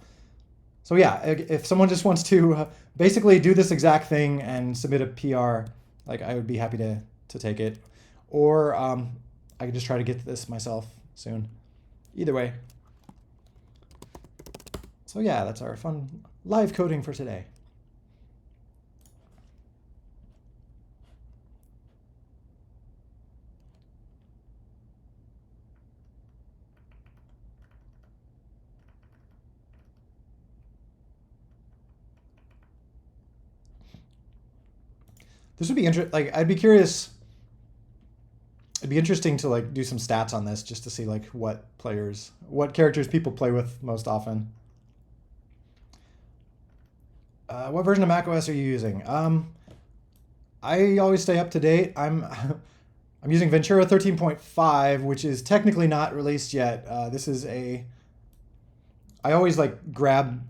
yeah, if someone just wants to basically do this exact thing and submit a PR, like I would be happy to take it. Or I could just try to get this myself soon. Either way. So yeah, that's our fun live coding for today. This would be interesting. Like, I'd be curious. It'd be interesting to like do some stats on this just to see like what characters people play with most often. What version of macOS are you using? I always stay up to date. I'm I'm using Ventura 13.5, which is technically not released yet. This is I always like grab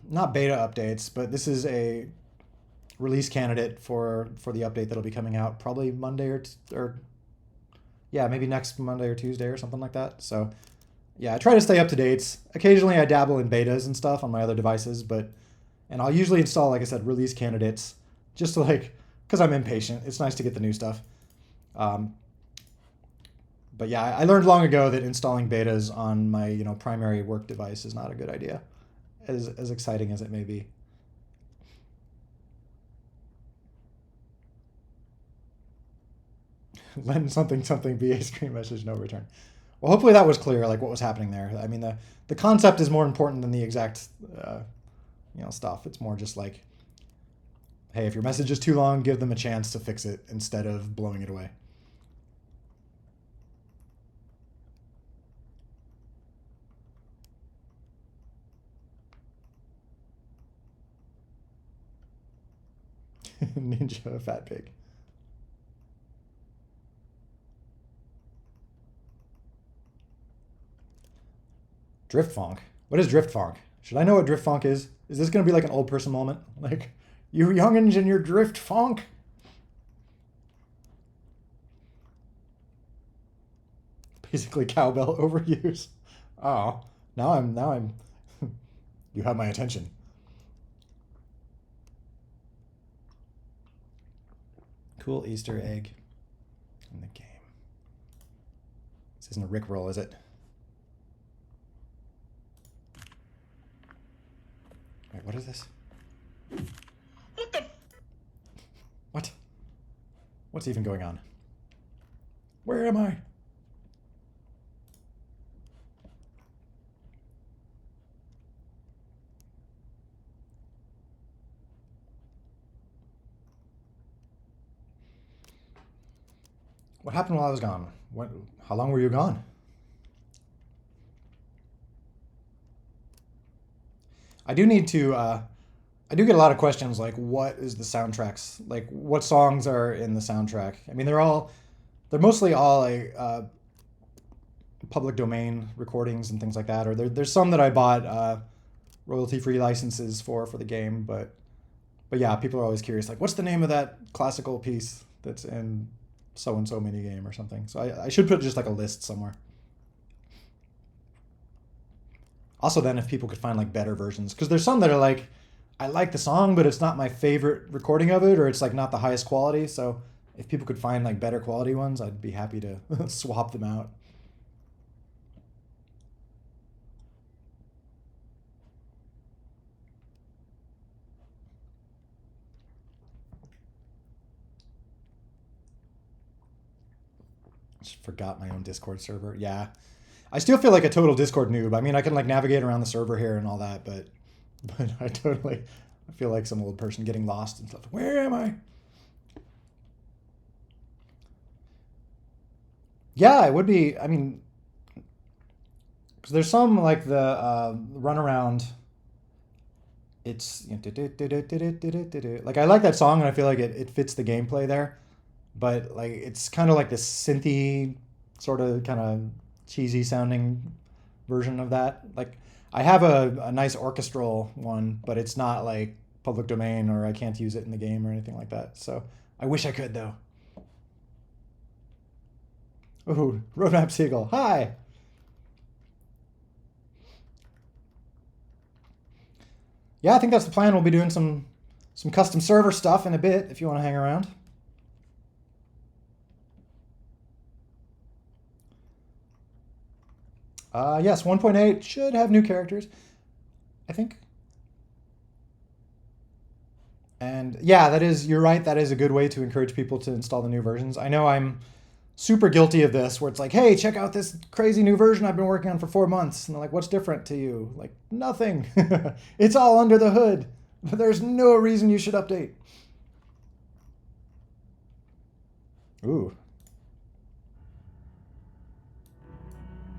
not beta updates, but this is a release candidate for the update that'll be coming out probably Monday or yeah, maybe next Monday or Tuesday or something like that. So yeah, I try to stay up to date. Occasionally I dabble in betas and stuff on my other devices, and I'll usually install, like I said, release candidates just to like, because I'm impatient. It's nice to get the new stuff. But yeah, I learned long ago that installing betas on my primary work device is not a good idea, as exciting as it may be. Lend something be a screen message, no return. Well, hopefully that was clear, like what was happening there. I mean, the concept is more important than the exact stuff. It's more just like, hey, if your message is too long, give them a chance to fix it instead of blowing it away. Ninja fat pig. Drift funk. What is drift funk? Should I know what drift funk is? Is this going to be like an old person moment? Like, you youngins and your drift funk? Basically cowbell overuse. Oh, now I'm you have my attention. Cool Easter egg in the game. This isn't a Rickroll, is it? Wait, what is this? What the? What? What's even going on? Where am I? What happened while I was gone? How long were you gone? I do need to. I do get a lot of questions like, what is the soundtracks? Like, what songs are in the soundtrack? I mean, they're mostly all like public domain recordings and things like that. Or there's some that I bought royalty-free licenses for the game, but yeah, people are always curious, like, what's the name of that classical piece that's in so and so mini game or something? So I should put just like a list somewhere. Also, then if people could find like better versions, because there's some that are like, I like the song, but it's not my favorite recording of it, or it's like not the highest quality. So if people could find like better quality ones, I'd be happy to swap them out. Just forgot my own Discord server. Yeah. I still feel like a total Discord noob. I mean, I can like navigate around the server here and all that, but I feel like some old person getting lost and stuff. Where am I? Yeah, it would be. I mean, because there's some like the runaround. It's like I like that song and I feel like it fits the gameplay there, but like it's kind of like this synthy, sort of kind of cheesy sounding version of that. Like I have a nice orchestral one, but it's not like public domain or I can't use it in the game or anything like that. So I wish I could though. Ooh, Roadmap Seagull. Hi. Yeah, I think that's the plan. We'll be doing some custom server stuff in a bit if you want to hang around. Yes, 1.8 should have new characters, I think. And yeah, you're right. That is a good way to encourage people to install the new versions. I know I'm super guilty of this, where it's like, hey, check out this crazy new version I've been working on for 4 months. And they're like, what's different to you? Like, nothing. It's all under the hood. There's no reason you should update. Ooh.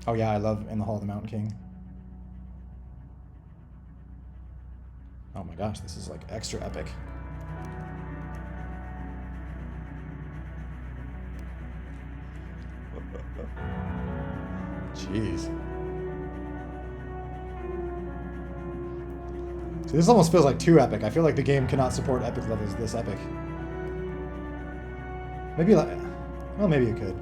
Oh yeah, I love In the Hall of the Mountain King. Oh my gosh, this is like extra epic. Jeez. See, this almost feels like too epic. I feel like the game cannot support epic levels this epic. Maybe like, well, maybe it could.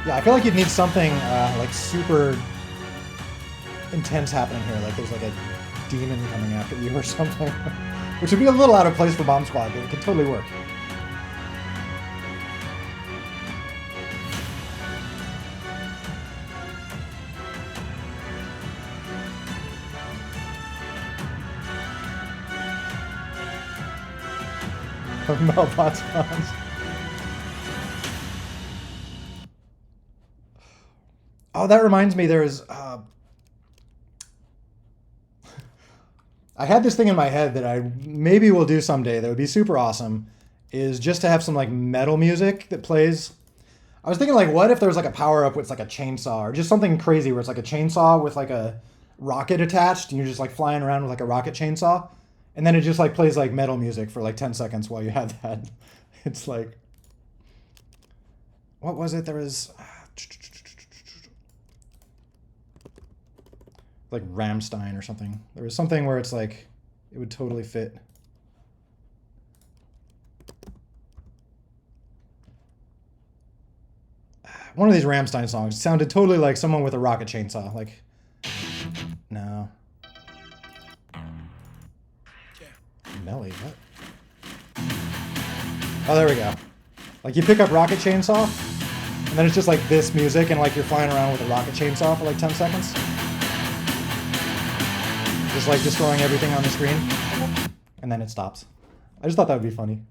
Yeah, I feel like you'd need something like super intense happening here. Like there's like a demon coming after you or something. Which would be a little out of place for Bomb Squad, but it could totally work. Melbot spawns. Oh, that reminds me, there's... I had this thing in my head that I maybe will do someday that would be super awesome, is just to have some like metal music that plays. I was thinking like, what if there's like a power-up with like a chainsaw, or just something crazy where it's like a chainsaw with like a rocket attached, and you're just like flying around with like a rocket chainsaw, and then it just like plays like metal music for like 10 seconds while you have that. It's like... What was it? There was... like Rammstein or something. There was something where it's like, it would totally fit. One of these Rammstein songs sounded totally like someone with a rocket chainsaw. Like, no. Melly, what? Oh, there we go. Like you pick up rocket chainsaw, and then it's just like this music, and like you're flying around with a rocket chainsaw for like 10 seconds. Just like destroying everything on the screen. And then it stops. I just thought that would be funny.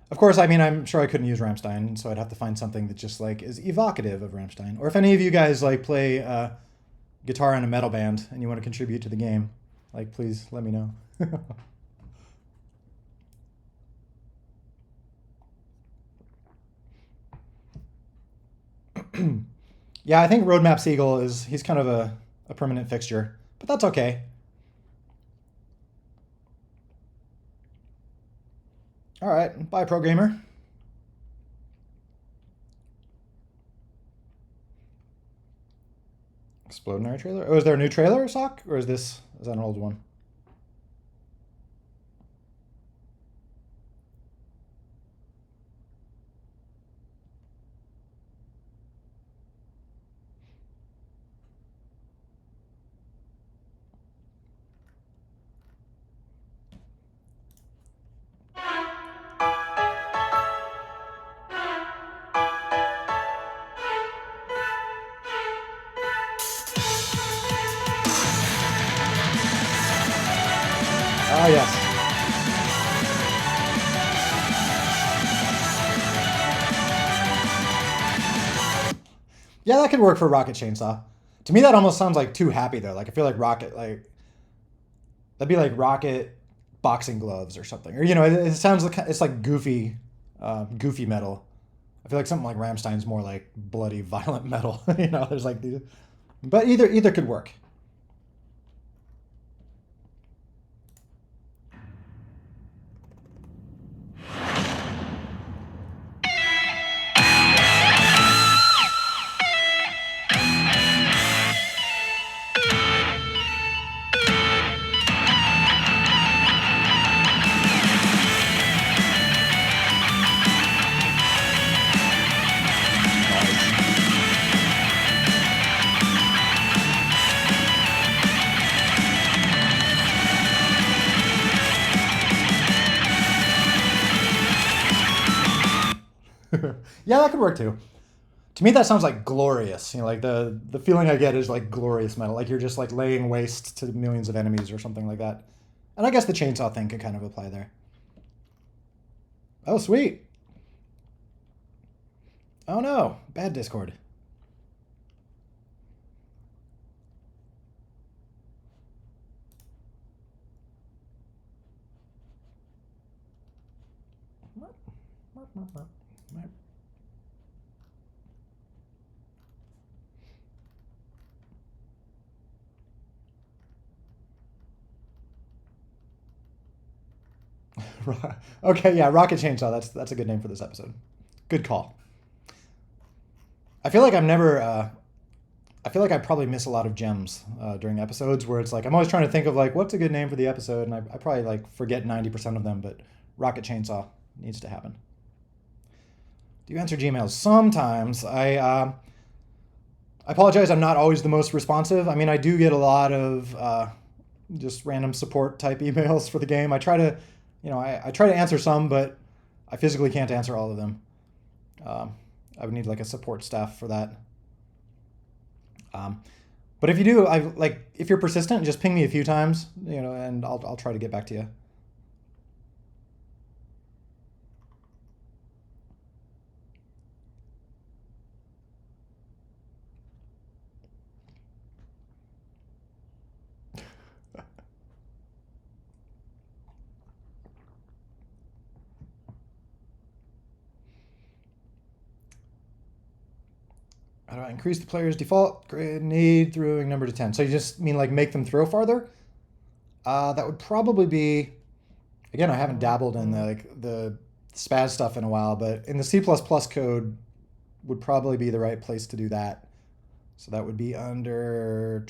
Of course, I mean, I'm sure I couldn't use Rammstein, so I'd have to find something that just like is evocative of Rammstein. Or if any of you guys like play guitar in a metal band and you want to contribute to the game, like please let me know. Yeah, I think Roadmap Seagull he's kind of a permanent fixture, but that's okay. All right, bye, pro gamer. Explodinary trailer. Oh, is there a new trailer, Sock, or is that an old one? Ah, yes. Yeah, that could work for Rocket Chainsaw. To me, that almost sounds like too happy though. Like I feel like Rocket, like that'd be like Rocket boxing gloves or something, or it sounds like it's like goofy, goofy metal. I feel like something like Rammstein's more like bloody, violent metal. There's like these, but either could work. Yeah, that could work too. To me, that sounds like glorious. Like the feeling I get is like glorious metal. Like you're just like laying waste to millions of enemies or something like that. And I guess the chainsaw thing could kind of apply there. Oh, sweet. Oh no, bad Discord. Okay, yeah, Rocket Chainsaw. That's a good name for this episode. Good call. I feel like I'm never. I feel like I probably miss a lot of gems during episodes where it's like I'm always trying to think of like what's a good name for the episode, and I probably like forget 90% of them. But Rocket Chainsaw needs to happen. Do you answer Gmails? Sometimes. I apologize. I'm not always the most responsive. I mean, I do get a lot of just random support type emails for the game. I try to, I try to answer some, but I physically can't answer all of them. I would need like a support staff for that. But if you do, if you're persistent, just ping me a few times, and I'll try to get back to you. How do I increase the player's default grenade throwing number to 10? So you just mean like make them throw farther? That would probably be, again, I haven't dabbled in the spaz stuff in a while, but in the C++ code would probably be the right place to do that. So that would be under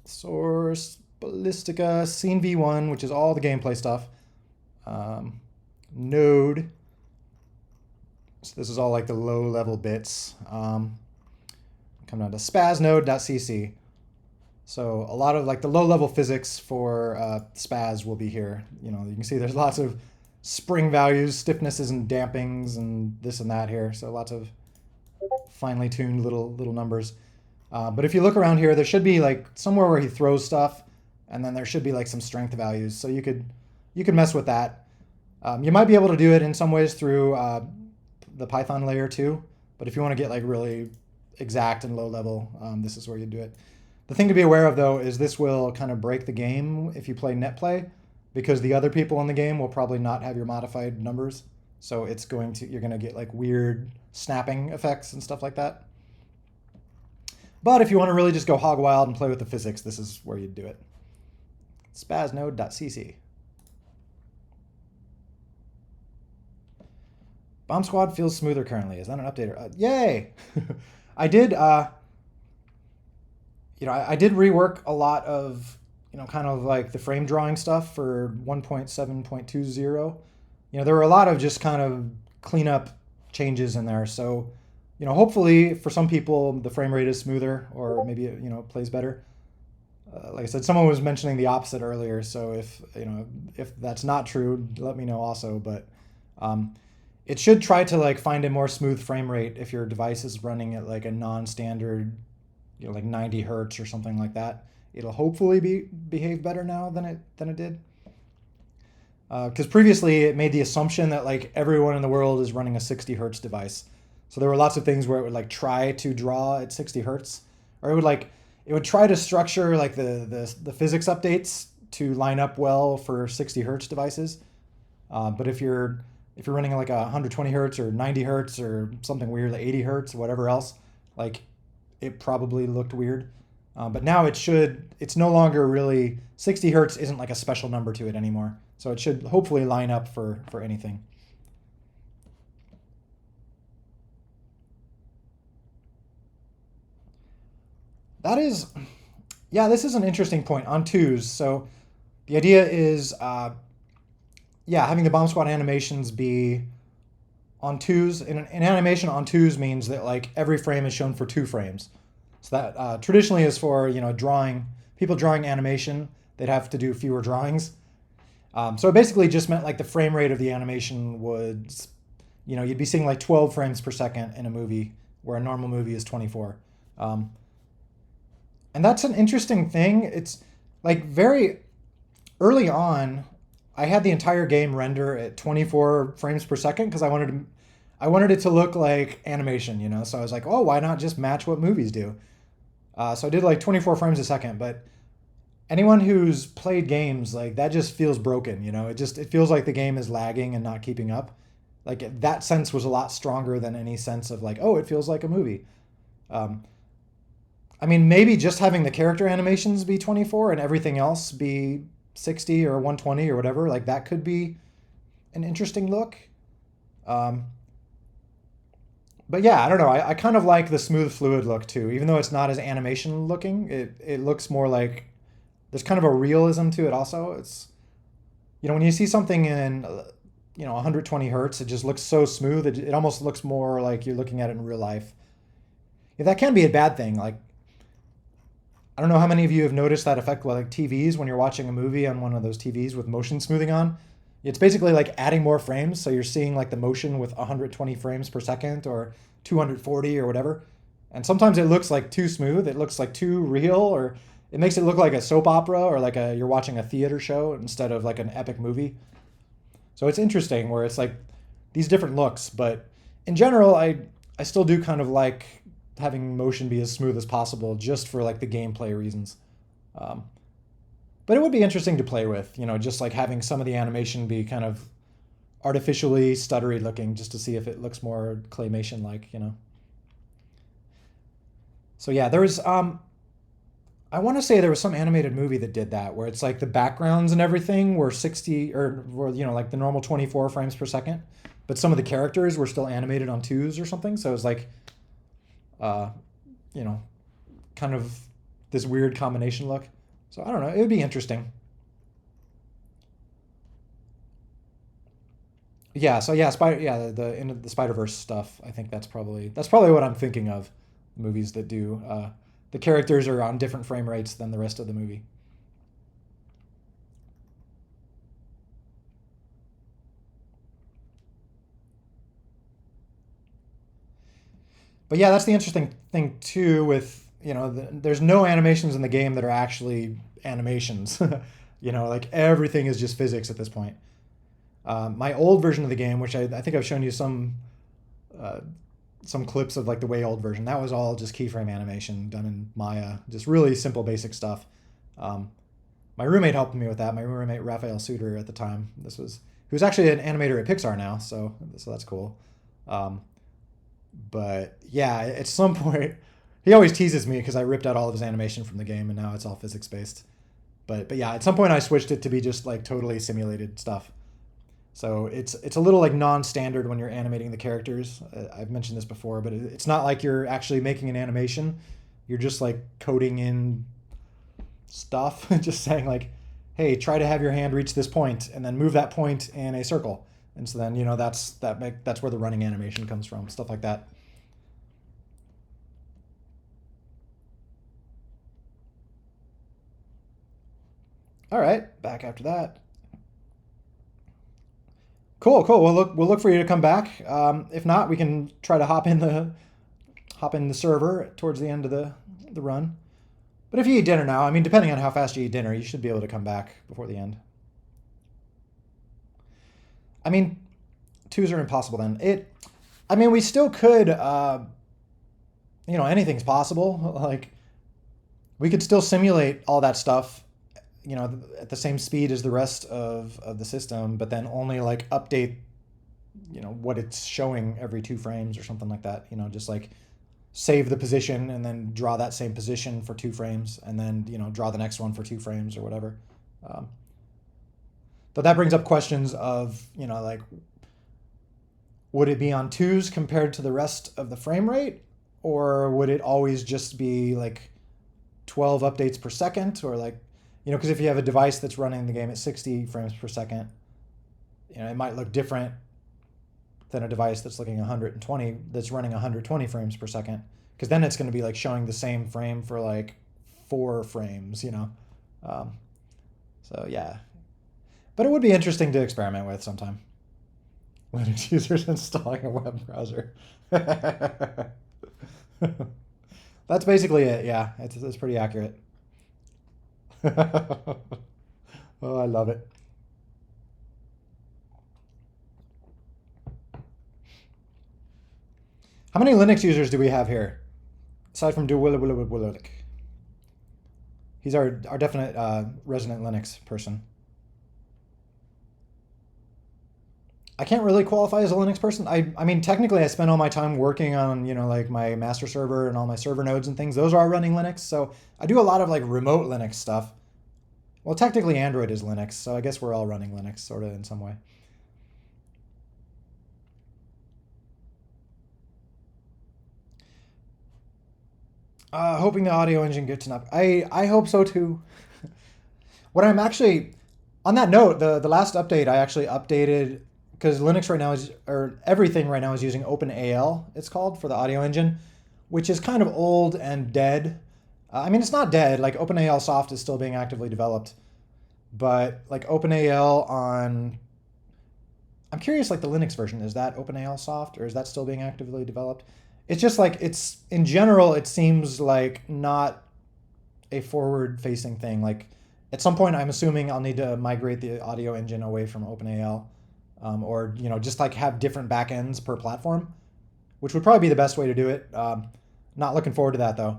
source ballistica scene v1, which is all the gameplay stuff. Node. So this is all like the low level bits. Come down to spaznode.cc. So a lot of like the low level physics for spaz will be here. You can see there's lots of spring values, stiffnesses and dampings and this and that here. So lots of finely tuned little numbers. But if you look around here, there should be like somewhere where he throws stuff, and then there should be like some strength values. So you could mess with that. You might be able to do it in some ways through the Python layer too, but if you want to get like really exact and low level, this is where you do it. The thing to be aware of though is this will kind of break the game if you play net play, because the other people in the game will probably not have your modified numbers. So you're going to get like weird snapping effects and stuff like that. But if you want to really just go hog wild and play with the physics, this is where you'd do it. Spaznode.cc. Bomb Squad feels smoother currently. Is that an updater? Yay! I did, I did rework a lot of, kind of like the frame drawing stuff for 1.7.20. There were a lot of just kind of cleanup changes in there. So, hopefully for some people the frame rate is smoother, or maybe it plays better. Like I said, someone was mentioning the opposite earlier. So if that's not true, let me know also. But it should try to like find a more smooth frame rate if your device is running at like a non-standard, like 90 hertz or something like that. It'll hopefully behave better now than it did. Because previously it made the assumption that like everyone in the world is running a 60 hertz device. So there were lots of things where it would like try to draw at 60 hertz, or it would try to structure like the physics updates to line up well for 60 hertz devices. But if you're running like 120 hertz or 90 hertz or something weird, like 80 hertz or whatever else, like it probably looked weird. But now it's no longer really, 60 hertz isn't like a special number to it anymore. So it should hopefully line up for anything. This is an interesting point on twos. So the idea is, having the Bomb Squad animations be on twos. An animation on twos means that like every frame is shown for 2 frames. So that traditionally is for people drawing animation. They'd have to do fewer drawings. So it basically just meant like the frame rate of the animation would, you'd be seeing like 12 frames per second in a movie, where a normal movie is 24. And that's an interesting thing. It's like very early on, I had the entire game render at 24 frames per second because I wanted it to look like animation, So I was like, oh, why not just match what movies do? So I did like 24 frames a second, but anyone who's played games, like that just feels broken, it feels like the game is lagging and not keeping up. Like that sense was a lot stronger than any sense of like, oh, it feels like a movie. Maybe just having the character animations be 24 and everything else be 60 or 120 or whatever, like that could be an interesting look. But yeah, I don't know. I kind of like the smooth fluid look too, even though it's not as animation looking. It looks more like there's kind of a realism to it also. It's, when you see something in, 120 hertz, it just looks so smooth. It almost looks more like you're looking at it in real life. Yeah, that can be a bad thing. Like, I don't know how many of you have noticed that effect with like TVs when you're watching a movie on one of those TVs with motion smoothing on. It's basically like adding more frames, so you're seeing like the motion with 120 frames per second or 240 or whatever. And sometimes it looks like too smooth. It looks like too real, or it makes it look like a soap opera or like you're watching a theater show instead of like an epic movie. So it's interesting where it's like these different looks, but in general, I still do kind of like having motion be as smooth as possible just for like the gameplay reasons. But it would be interesting to play with, just like having some of the animation be kind of artificially stuttery looking, just to see if it looks more claymation like, So yeah, there was, I want to say there was some animated movie that did that, where it's like the backgrounds and everything were 60 or were, like the normal 24 frames per second, but some of the characters were still animated on twos or something. So it was like, kind of this weird combination look. So I don't know, it would be interesting. Yeah, so yeah, the Spider-Verse stuff, I think that's probably what I'm thinking of. Movies that do the characters are on different frame rates than the rest of the movie. But yeah, that's the interesting thing too with, there's no animations in the game that are actually animations. Like everything is just physics at this point. My old version of the game, which I think I've shown you uh, some clips of like the way old version. That was all just keyframe animation done in Maya, just really simple, basic stuff. Um, my roommate helped me with that. My roommate Raphael Suter at the time. He was actually an animator at Pixar now, so that's cool. Um, but yeah, at some point, he always teases me because I ripped out all of his animation from the game and now it's all physics based. But yeah, at some point I switched it to be just like totally simulated stuff. So it's a little like non-standard when you're animating the characters. I've mentioned this before, but it's not like you're actually making an animation. You're just like coding in stuff, just saying like, "Hey, try to have your hand reach this point, and then move that point in a circle." And so then that's where the running animation comes from, stuff like that. All right, back after that. Cool, cool. We'll look for you to come back. If not, we can try to hop in the server towards the end of the run. But if you eat dinner now, I mean, depending on how fast you eat dinner, you should be able to come back before the end. I mean, twos are impossible then. I mean, we still could. Anything's possible. Like we could still simulate all that stuff. At the same speed as the rest of the system, but then only like update what it's showing every 2 frames or something like that. Just like save the position and then draw that same position for 2 frames and then draw the next one for 2 frames or whatever. um, but that brings up questions of like would it be on twos compared to the rest of the frame rate, or would it always just be like 12 updates per second, or like because if you have a device that's running the game at 60 frames per second, it might look different than a device that's looking 120 that's running 120 frames per second, because then it's going to be like showing the same frame for like 4 frames. um, so yeah, but it would be interesting to experiment with sometime. Linux users installing a web browser. That's basically it. Yeah, it's pretty accurate. Oh, I love it. How many Linux users do we have here? Aside from Duwillik. He's our definite resident Linux person. I can't really qualify as a Linux person. I mean, technically, I spend all my time working on, like my master server and all my server nodes and things. Those are all running Linux. So I do a lot of like remote Linux stuff. Well, technically, Android is Linux. So I guess we're all running Linux sort of in some way. Hoping the audio engine gets enough. I hope so too. What I'm actually on that note, the last update I actually updated because Linux right now is or everything right now is using OpenAL. It's called for the audio engine, which is kind of old and dead. I mean, it's not dead. Like OpenAL Soft is still being actively developed, but like OpenAL on I'm curious, like the Linux version, is that OpenAL soft or is that still being actively developed? It's just like it's in general, it seems like not a forward facing thing. Like at some point, I'm assuming I'll need to migrate the audio engine away from OpenAL, or just like have different backends per platform, which would probably be the best way to do it. Not looking forward to that though.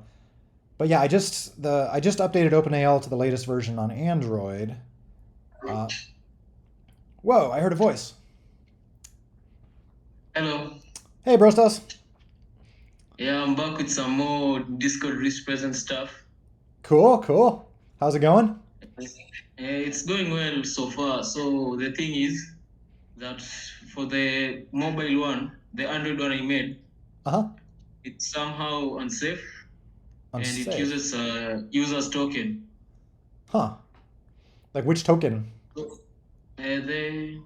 But yeah, I just updated OpenAL to the latest version on Android. Uh, Whoa! I heard a voice. Hello. Hey, Brostos. Yeah, I'm back with some more Discord Rich Present stuff. Cool, cool. How's it going? It's going well so far. So the thing is that for the mobile one, the Android one I made, Uh huh. it's somehow unsafe and it Unsafe. uses a user's token. Huh. Like which token? So, the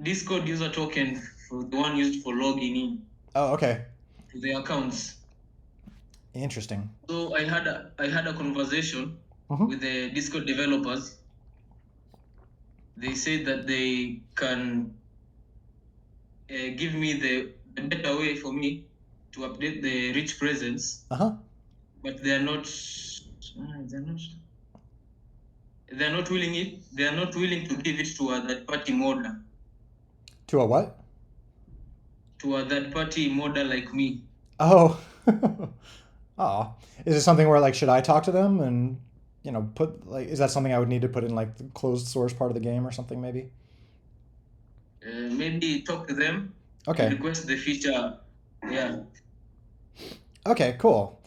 Discord user token for the one used for logging in Oh, okay. to the accounts. Interesting. So I had a conversation Mm-hmm. with the Discord developers. They said that they can give me the better way for me to update the rich presence, Uh huh. but they're not. They are not willing it. They are not willing to give it to a third-party modder. To a what? To a third-party modder like me. Oh. Oh. Is it something where like should I talk to them and put like is that something I would need to put in like the closed source part of the game or something maybe? Maybe talk to them and Okay. request the feature. Yeah. Okay, cool.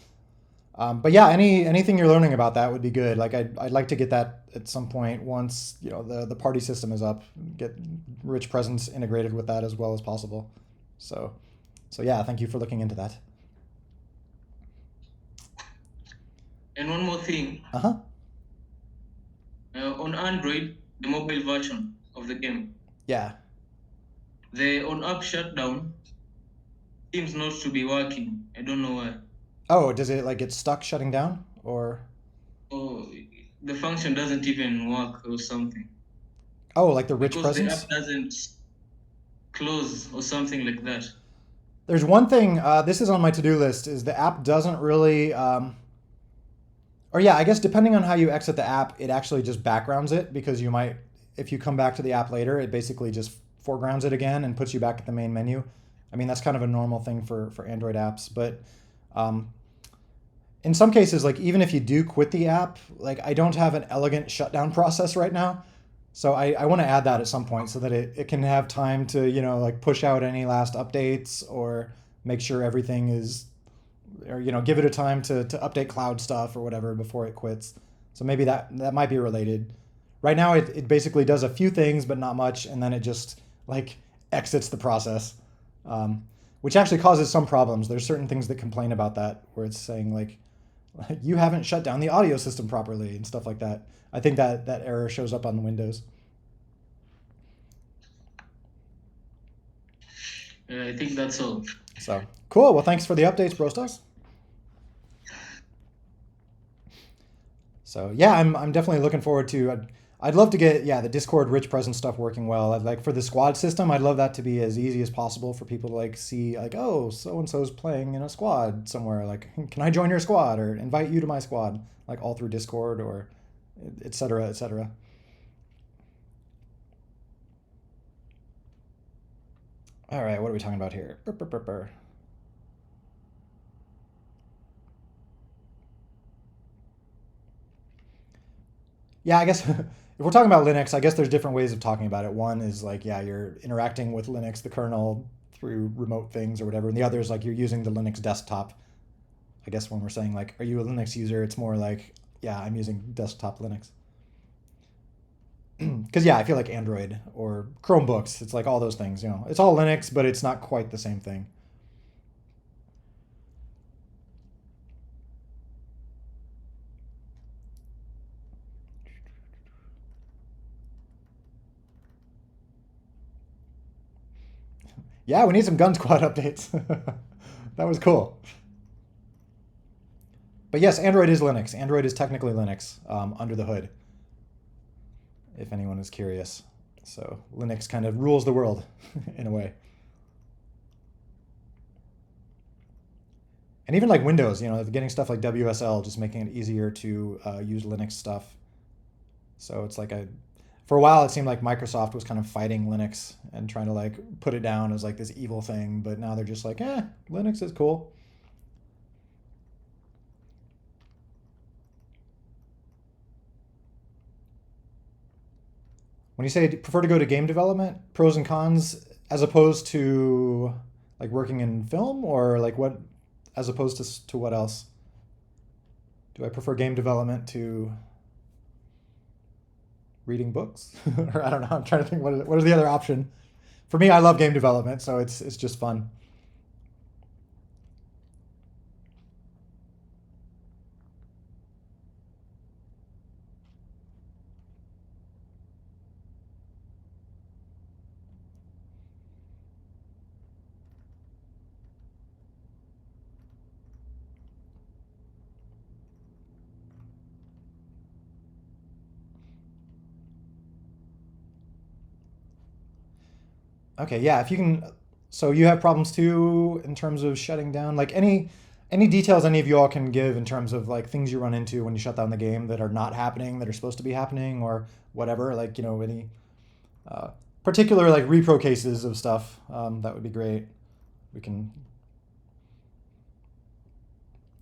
But yeah, anything you're learning about that would be good. Like I'd like to get that at some point once the party system is up. Get rich presence integrated with that as well as possible. So so yeah, thank you for looking into that. And one more thing, Uh huh. on Android, the mobile version of the game, Yeah. the on-app shutdown seems not to be working. I don't know why. Oh, does it like get stuck shutting down or Oh, the function doesn't even work or something oh like the rich because the presence? app doesn't close or something like that. There's one thing. This is on my to-do list. Is the app doesn't really or yeah, I guess depending on how you exit the app, it actually just backgrounds it because you might, if you come back to the app later, it basically just foregrounds it again and puts you back at the main menu. I mean, that's kind of a normal thing for Android apps, but um, in some cases, like even if you do quit the app, like I don't have an elegant shutdown process right now. So I want to add that at some point so that it can have time to, like push out any last updates or make sure everything is or give it a time to update cloud stuff or whatever before it quits. So maybe that might be related. Right now it basically does a few things but not much, and then it just like exits the process, which actually causes some problems. There's certain things that complain about that where it's saying like you haven't shut down the audio system properly and stuff like that. I think that error shows up on the Windows. I think that's all. So cool. Well, thanks for the updates, Brostas. So yeah, I'm definitely looking forward to. I'd love to get the Discord rich presence stuff working well. I'd like for the squad system. I'd love that to be as easy as possible for people to like see like oh so and so's playing in a squad somewhere. Like can I join your squad or invite you to my squad? Like all through Discord or et cetera, et cetera. All right, what are we talking about here? Burr, burr, burr, burr. Yeah, I guess if we're talking about Linux, I guess there's different ways of talking about it. One is like, yeah, you're interacting with Linux, the kernel, through remote things or whatever. And the other is like you're using the Linux desktop. I guess when we're saying like, are you a Linux user? It's more like, yeah, I'm using desktop Linux. Because yeah, I feel like Android or Chromebooks, it's like all those things. It's all Linux, but it's not quite the same thing. Yeah, we need some Gun Squad updates. That was cool. But yes, Android is Linux. Android is technically Linux under the hood, if anyone is curious. So Linux kind of rules the world in a way. And even like Windows, getting stuff like WSL, just making it easier to use Linux stuff. So it's like for a while it seemed like Microsoft was kind of fighting Linux and trying to like put it down as like this evil thing, but now they're just like, Linux is cool. When you say prefer to go to game development, pros and cons as opposed to like working in film or like what as opposed to what else? Do I prefer game development to reading books? Or I don't know. I'm trying to think what is the other option. For me, I love game development, so it's just fun. Okay, yeah, if you can so you have problems too in terms of shutting down like any Any details any of you all can give in terms of like things you run into when you shut down the game that are not happening, that are supposed to be happening, or whatever? Like, any uh, particular like repro cases of stuff, that would be great. We can.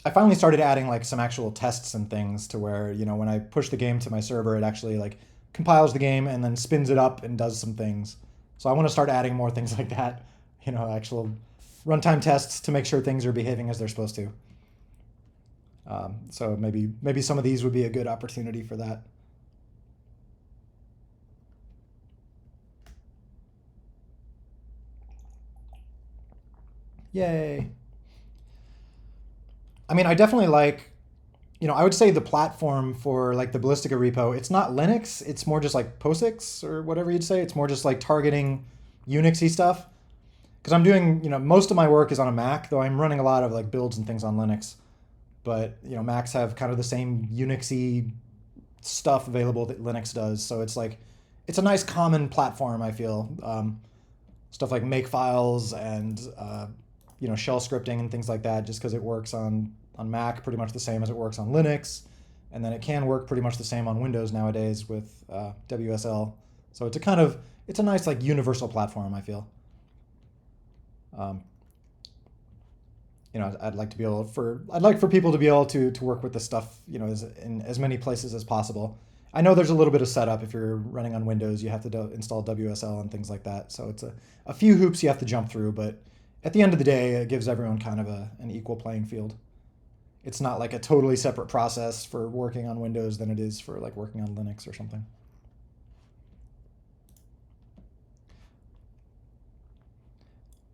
I finally started adding like some actual tests and things to where, when I push the game to my server, it actually like compiles the game and then spins it up and does some things. So I want to start adding more things like that, actual runtime tests to make sure things are behaving as they're supposed to. So maybe some of these would be a good opportunity for that. Yay. I mean, I definitely like, I would say the platform for like the Ballistica repo, it's not Linux, it's more just like POSIX or whatever you'd say. It's more just like targeting Unixy stuff. Because I'm doing, most of my work is on a Mac, though I'm running a lot of like builds and things on Linux. But, Macs have kind of the same Unixy stuff available that Linux does. So it's like, it's a nice common platform, I feel. Stuff like makefiles and, shell scripting and things like that, just because it works on Mac pretty much the same as it works on Linux. And then it can work pretty much the same on Windows nowadays with WSL. So it's a nice like universal platform, I feel. I'd like for people to be able to work with this stuff, in as many places as possible. I know there's a little bit of setup if you're running on Windows. You have to install WSL and things like that. So it's a few hoops you have to jump through, but at the end of the day, it gives everyone kind of an equal playing field. It's not like a totally separate process for working on Windows than it is for like working on Linux or something.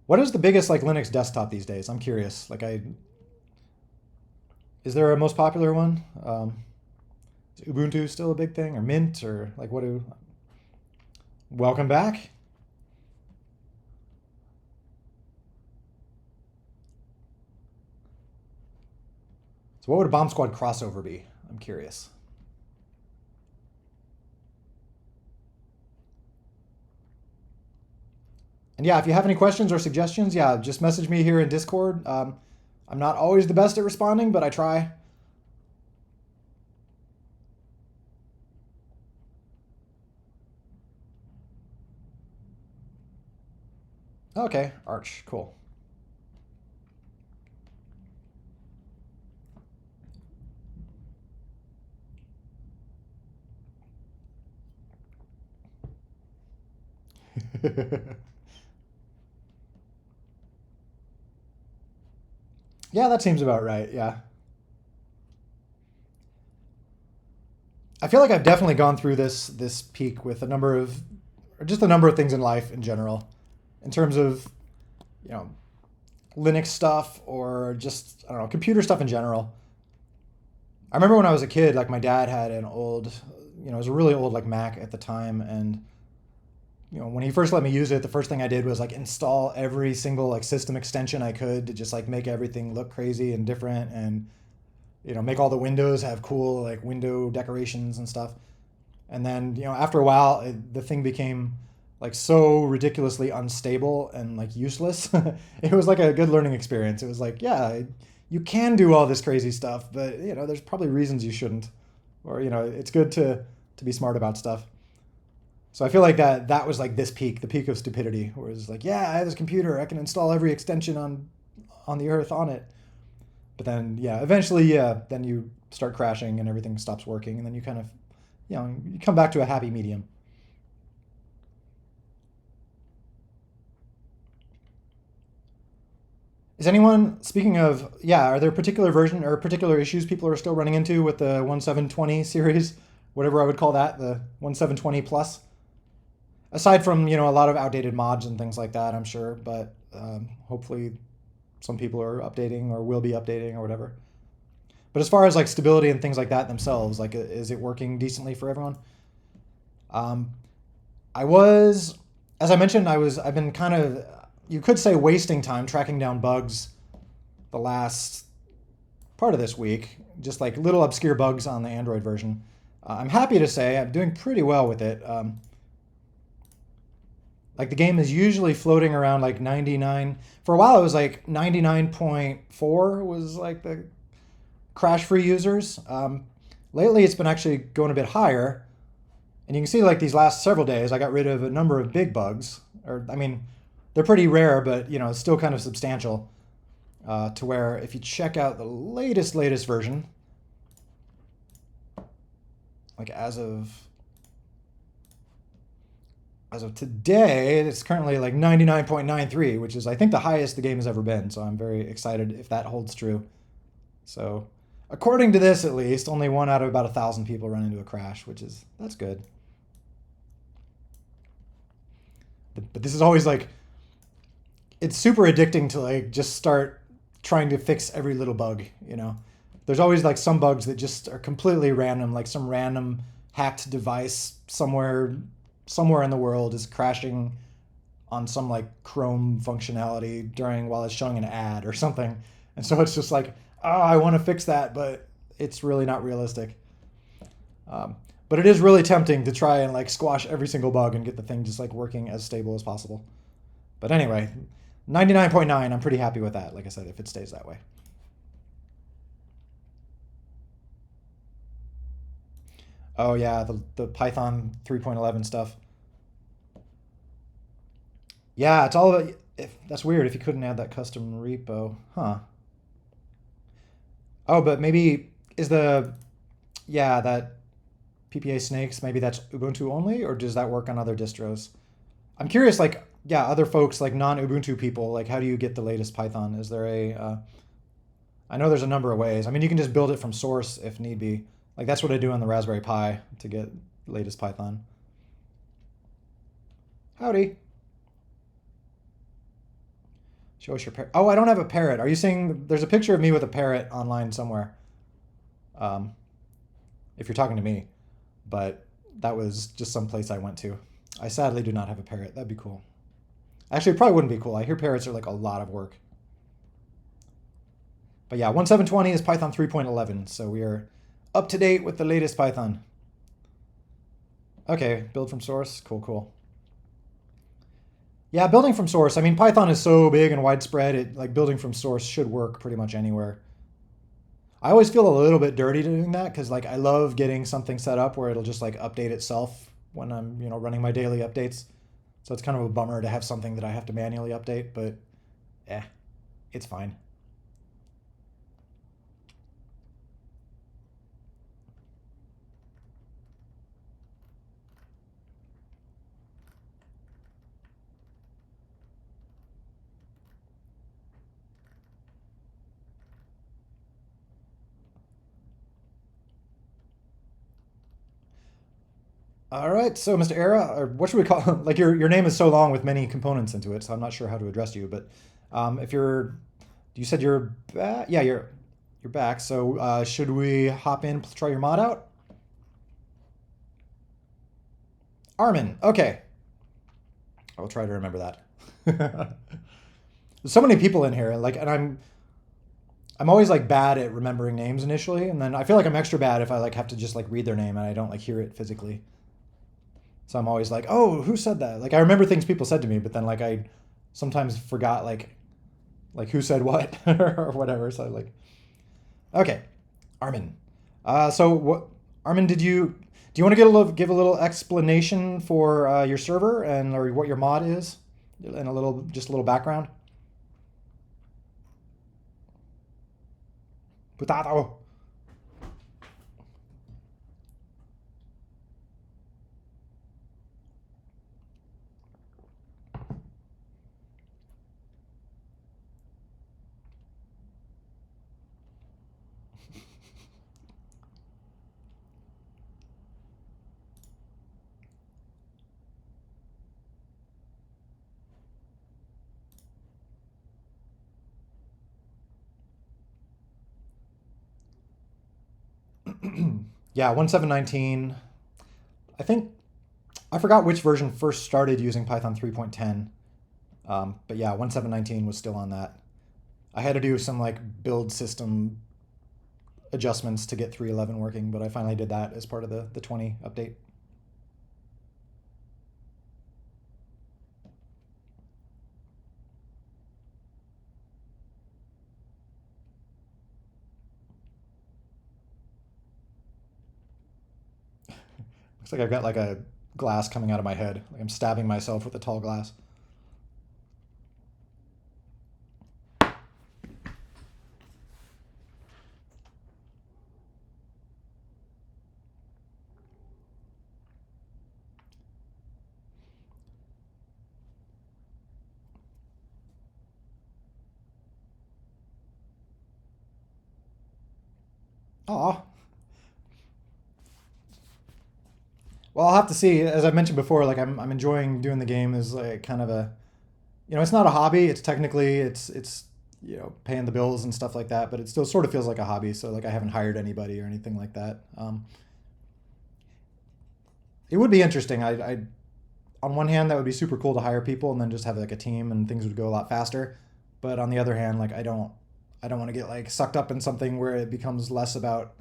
What is the biggest like Linux desktop these days? I'm curious. Is there a most popular one? Is Ubuntu still a big thing, or Mint, or like what do? Welcome back. So what would a Bomb Squad crossover be? I'm curious. And yeah, if you have any questions or suggestions, yeah, just message me here in Discord. I'm not always the best at responding, but I try. Okay, Arch, cool. Yeah, that seems about right. Yeah. I feel like I've definitely gone through this peak with a number of things in life in general, in terms of, you know, Linux stuff or just, I don't know, computer stuff in general. I remember when I was a kid, like my dad had an old, it was a really old like Mac at the time, and when he first let me use it, the first thing I did was like install every single like system extension I could to just like make everything look crazy and different, and make all the windows have cool like window decorations and stuff. And then after a while, the thing became like so ridiculously unstable and like useless. It was like a good learning experience. It was like, yeah, you can do all this crazy stuff, but there's probably reasons you shouldn't, or it's good to be smart about stuff. So I feel like that was like this peak, the peak of stupidity, where it's like, yeah, I have this computer, I can install every extension on the earth on it. But then, yeah, eventually, yeah, then you start crashing and everything stops working, and then you kind of, you come back to a happy medium. Is anyone, speaking of, yeah, are there particular version or particular issues people are still running into with the 1720 series, whatever I would call that, the 1720 plus? Aside from, a lot of outdated mods and things like that, I'm sure, but hopefully some people are updating or will be updating or whatever. But as far as like stability and things like that themselves, like is it working decently for everyone? Um, I was, as I mentioned, I've been kind of, you could say, wasting time tracking down bugs the last part of this week, just like little obscure bugs on the Android version. I'm happy to say I'm doing pretty well with it. Like the game is usually floating around like 99. For a while it was like 99.4 was like the crash-free users. Lately it's been actually going a bit higher. And you can see like these last several days I got rid of a number of big bugs. Or I mean, they're pretty rare, but it's still kind of substantial. To where if you check out the latest version, like as of today, it's currently like 99.93, which is I think the highest the game has ever been. So I'm very excited if that holds true. So according to this, at least, only 1 out of about 1,000 people run into a crash, that's good. But this is always like, it's super addicting to like just start trying to fix every little bug. There's always like some bugs that just are completely random, like some random hacked device somewhere in the world is crashing on some like Chrome functionality while it's showing an ad or something. And so it's just like, I want to fix that, but it's really not realistic. But it is really tempting to try and like squash every single bug and get the thing just like working as stable as possible. But anyway, 99.9, I'm pretty happy with that. Like I said, if it stays that way. Oh yeah, the Python 3.11 stuff. Yeah, it's all about. That's weird if you couldn't add that custom repo, huh? Oh, but maybe that PPA snakes, maybe that's Ubuntu only, or does that work on other distros? I'm curious, like, yeah, other folks, like non-Ubuntu people, like, how do you get the latest Python? Is there I know there's a number of ways. I mean, you can just build it from source if need be. Like, that's what I do on the Raspberry Pi to get the latest Python. Howdy. Show us your parrot. Oh, I don't have a parrot. Are you saying there's a picture of me with a parrot online somewhere? Um, if you're talking to me. But that was just some place I went to. I sadly do not have a parrot. That'd be cool. Actually, it probably wouldn't be cool. I hear parrots are like a lot of work. But yeah, 1.7.20 is Python 3.11, so we are up to date with the latest Python. Okay, build from source. Cool. Yeah, building from source. I mean, Python is so big and widespread. Like building from source should work pretty much anywhere. I always feel a little bit dirty doing that because like I love getting something set up where it'll just like update itself when I'm running my daily updates. So it's kind of a bummer to have something that I have to manually update, but it's fine. All right, so Mr. Era, or what should we call like your name is so long with many components into it, so I'm not sure how to address you. But if you said you're back, yeah, you're back. So should we hop in, try your mod out? Armin, okay, I will try to remember that. There's so many people in here, like, and I'm always like bad at remembering names initially, and then I feel like I'm extra bad if I like have to just like read their name and I don't like hear it physically. So I'm always like, oh, who said that? Like I remember things people said to me, but then like I sometimes forgot like who said what or whatever. So like, okay, Armin. So what, Armin? Do you want to give a little explanation for your server and or what your mod is, and a little background? Potato. Yeah, 1.7.19. I think I forgot which version first started using Python 3.10. But yeah, 1.7.19 was still on that. I had to do some like build system adjustments to get 3.11 working, but I finally did that as part of the 20 update. Looks like I've got like a glass coming out of my head. Like I'm stabbing myself with a tall glass. Aw. Well, I'll have to see. As I mentioned before, like I'm enjoying doing the game as like kind of a, it's not a hobby. It's technically it's paying the bills and stuff like that, but it still sort of feels like a hobby. So like I haven't hired anybody or anything like that. It would be interesting. I on one hand that would be super cool to hire people and then just have like a team and things would go a lot faster. But on the other hand, like I don't want to get like sucked up in something where it becomes less about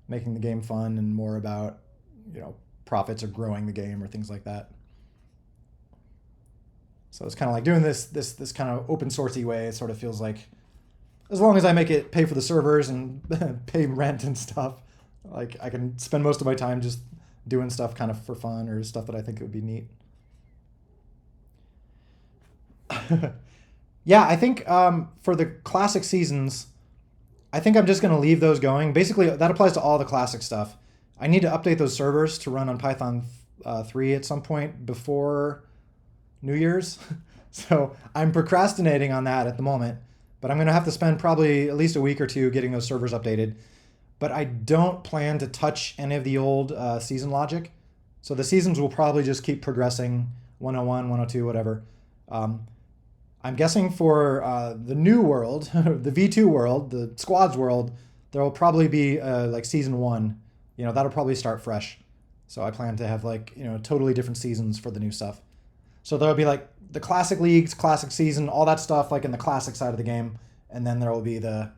making the game fun and more about profits or growing the game or things like that. So it's kind of like doing this kind of open sourcey way. It sort of feels like as long as I make it pay for the servers and pay rent and stuff, like I can spend most of my time just doing stuff kind of for fun or stuff that I think would be neat. Yeah, I think for the classic seasons, I think I'm just going to leave those going. Basically, that applies to all the classic stuff. I need to update those servers to run on Python 3 at some point before New Year's. So I'm procrastinating on that at the moment, but I'm going to have to spend probably at least a week or two getting those servers updated. But I don't plan to touch any of the old season logic. So the seasons will probably just keep progressing 101, 102, whatever. I'm guessing for the new world, the V2 world, the squads world, there will probably be like season 1. That'll probably start fresh. So I plan to have like, totally different seasons for the new stuff. So there'll be like the classic leagues, classic season, all that stuff like in the classic side of the game. And then there will be the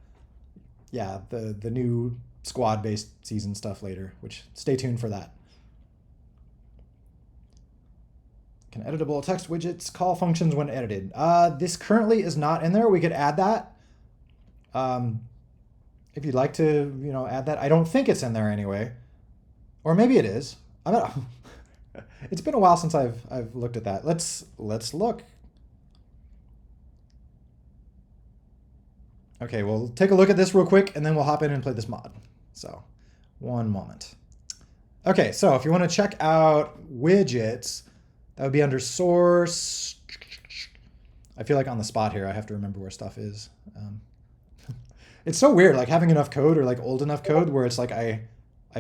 new squad based season stuff later, which stay tuned for that. Can editable text widgets call functions when edited? This currently is not in there. We could add that. If you'd like to, add that. I don't think it's in there anyway. Or maybe it is. I don't know. It's been a while since I've looked at that. Let's look. Okay, we'll take a look at this real quick and then we'll hop in and play this mod. So, one moment. Okay, so if you want to check out widgets, that would be under source. I feel like on the spot here, I have to remember where stuff is. It's so weird, like having enough code or like old enough code where it's like I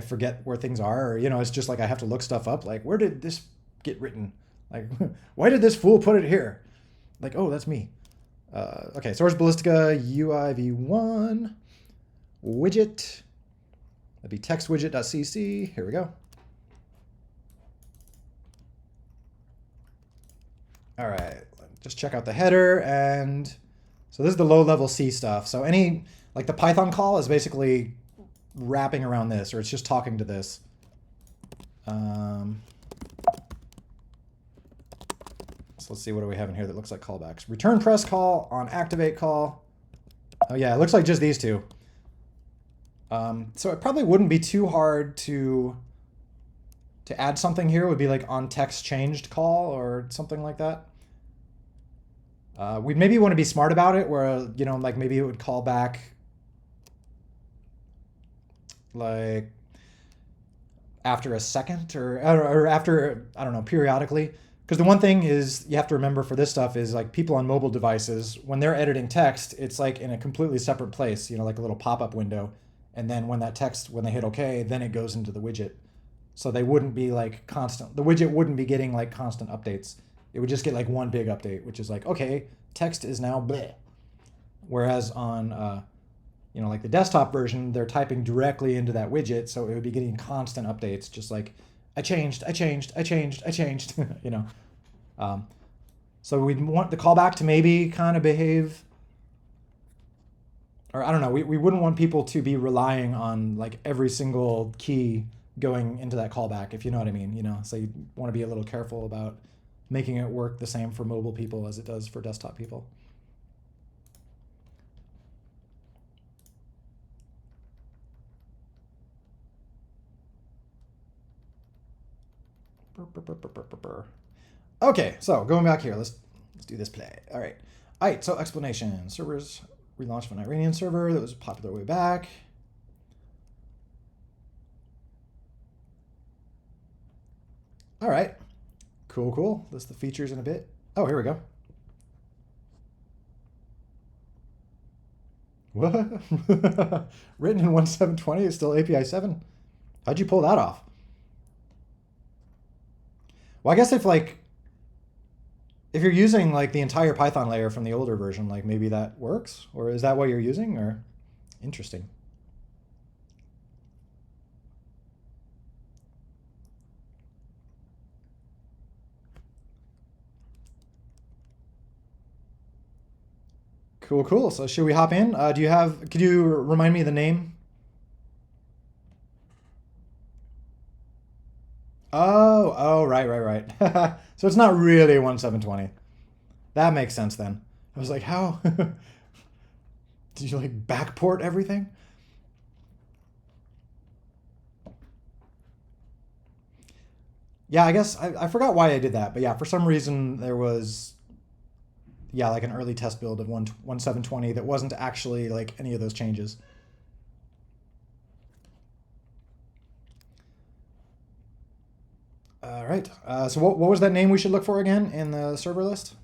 forget where things are, or it's just like I have to look stuff up. Like, where did this get written? Like, why did this fool put it here? Like, oh, that's me. Okay, source ballistica UI v1 widget. That'd be text widget.cc. Here we go. All right, just check out the header. And so this is the low level C stuff. So like the Python call is basically wrapping around this, or it's just talking to this. So let's see, what do we have in here that looks like callbacks? Return press call, on activate call. Oh yeah, it looks like just these two. So it probably wouldn't be too hard to add something here. It would be like on text changed call or something like that. We'd maybe want to be smart about it where, like maybe it would call back like after a second or after, I don't know, periodically. Because the one thing is you have to remember for this stuff is like people on mobile devices, when they're editing text, it's like in a completely separate place, like a little pop-up window. And then when they hit OK, then it goes into the widget. So they wouldn't be like constant. The widget wouldn't be getting like constant updates. It would just get like one big update, which is like, okay, text is now bleh. Whereas on, like the desktop version, they're typing directly into that widget. So it would be getting constant updates, just like, I changed. So we'd want the callback to maybe kind of behave, or I don't know, we wouldn't want people to be relying on like every single key going into that callback, if you know what I mean, so you want to be a little careful about making it work the same for mobile people as it does for desktop people. Okay, so going back here, let's do this play. All right. All right, so explanation. Servers relaunched an Iranian server that was popular way back. All right. Cool, cool. List the features in a bit. Oh, here we go. What? Written in 1.7.20 is still API 7? How'd you pull that off? Well, I guess if you're using like the entire Python layer from the older version, like maybe that works? Or is that what you're using? Or interesting. Cool, cool. So should we hop in? Could you remind me of the name? Oh, right. So it's not really 1.7.20. That makes sense then. I was like, how? Did you like backport everything? Yeah, I guess I forgot why I did that. But yeah, for some reason there was, yeah, like an early test build of 1.7.20 that wasn't actually like any of those changes. All right. So what was that name we should look for again in the server list?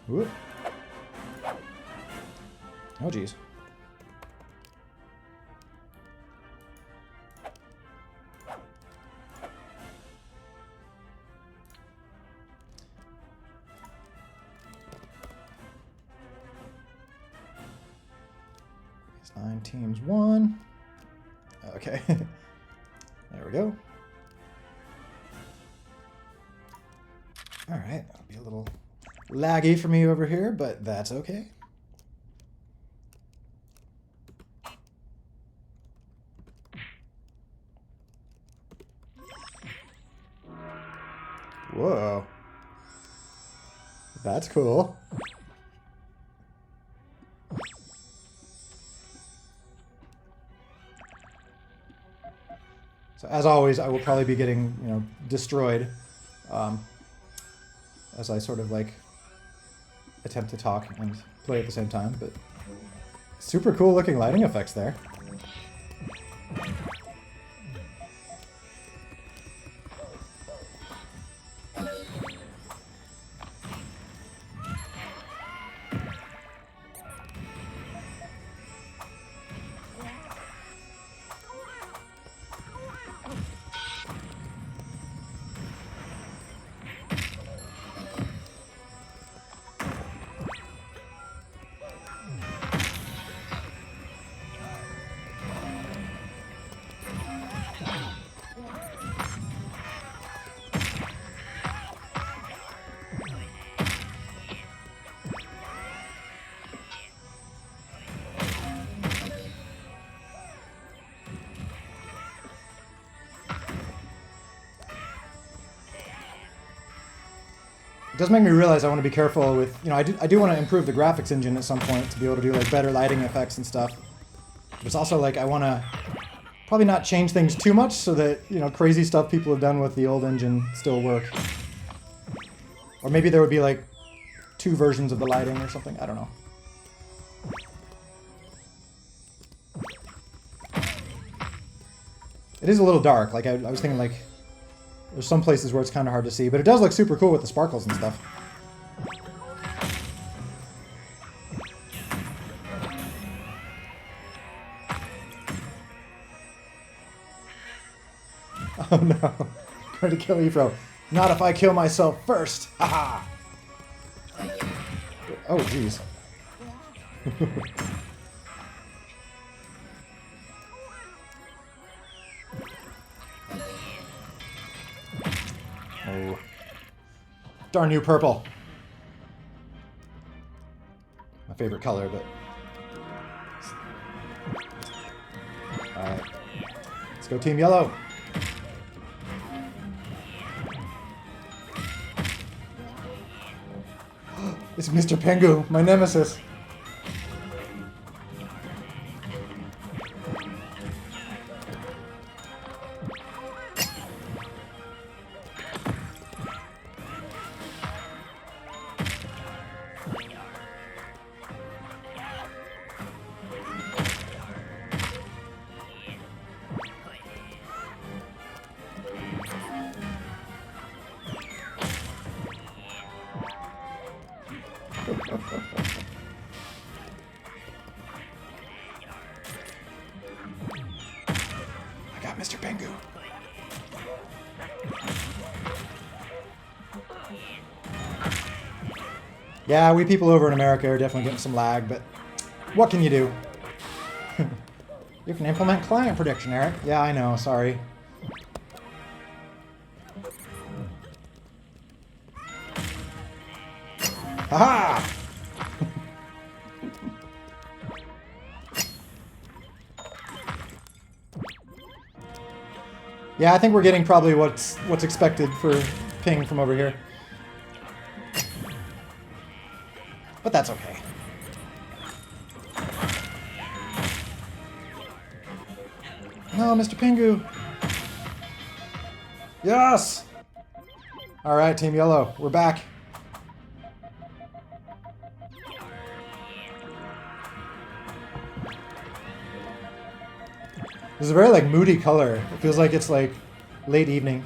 Whoop. Oh, geez. It's 9 teams 1. Okay. There we go. All right. That'll be a little laggy for me over here, but that's okay. Whoa. That's cool. So as always, I will probably be getting, destroyed as I sort of like attempt to talk and play at the same time, but super cool looking lighting effects there. It does make me realize I want to be careful with, I do want to improve the graphics engine at some point to be able to do like better lighting effects and stuff. But it's also like I want to probably not change things too much so that, crazy stuff people have done with the old engine still work. Or maybe there would be like 2 versions of the lighting or something. I don't know. It is a little dark. Like I was thinking like there's some places where it's kind of hard to see, but it does look super cool with the sparkles and stuff. Oh no. I'm going to kill you, bro. Not if I kill myself first. Haha. Oh, jeez. Oh. Darn you, purple. My favorite color, but... Alright. Let's go Team Yellow. It's Mr. Pengu, my nemesis. I got Mr. Pingu. Yeah, we people over in America are definitely getting some lag, but what can you do? You can implement client prediction, Eric. Yeah, I know, sorry. Aha! Yeah, I think we're getting probably what's expected for ping from over here. But that's okay. No, Mr. Pingu. Yes! Alright, Team Yellow, we're back. This is a very, like, moody color. It feels like it's, like, late evening.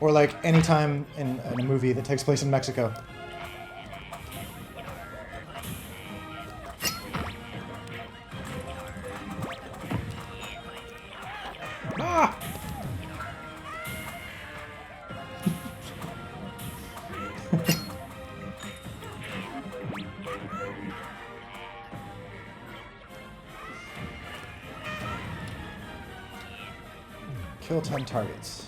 Or, like, any time in a movie that takes place in Mexico. Ah! Kill 10 targets.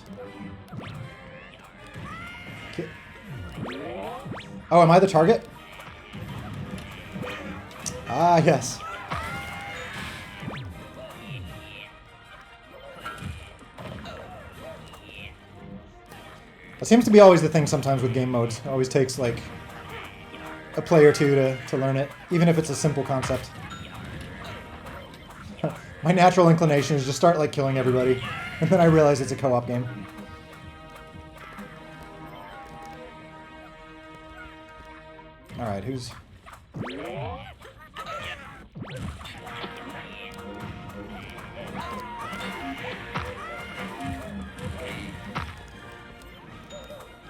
Oh, am I the target? Ah, yes. That seems to be always the thing sometimes with game modes. It always takes, like, a play or two to learn it, even if it's a simple concept. My natural inclination is just start, like, killing everybody, and then I realize it's a co-op game. Alright, who's...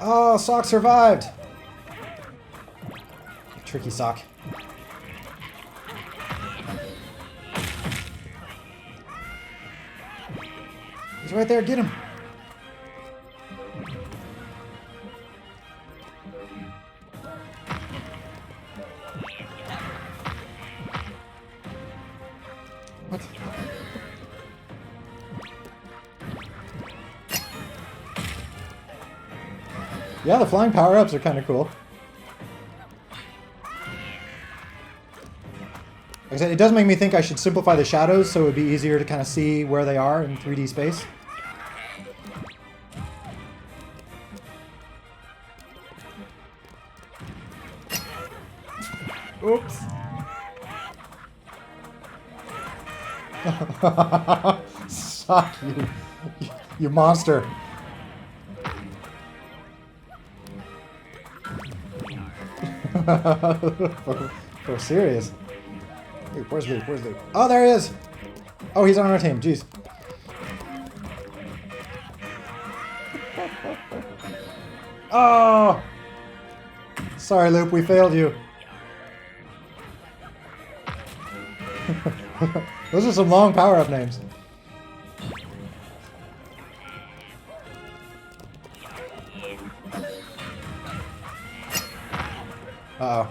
Oh, Sock survived! Tricky Sock. He's right there, get him! What? Yeah, the flying power-ups are kind of cool. Like I said, it does make me think I should simplify the shadows so it would be easier to kind of see where they are in 3D space. Oops. Suck, you monster. Oh, serious. Luke, where's Luke? Where's Luke? Oh, there he is! Oh, he's on our team. Jeez. Oh! Sorry, Luke, we failed you. Those are some long power-up names. Uh-oh.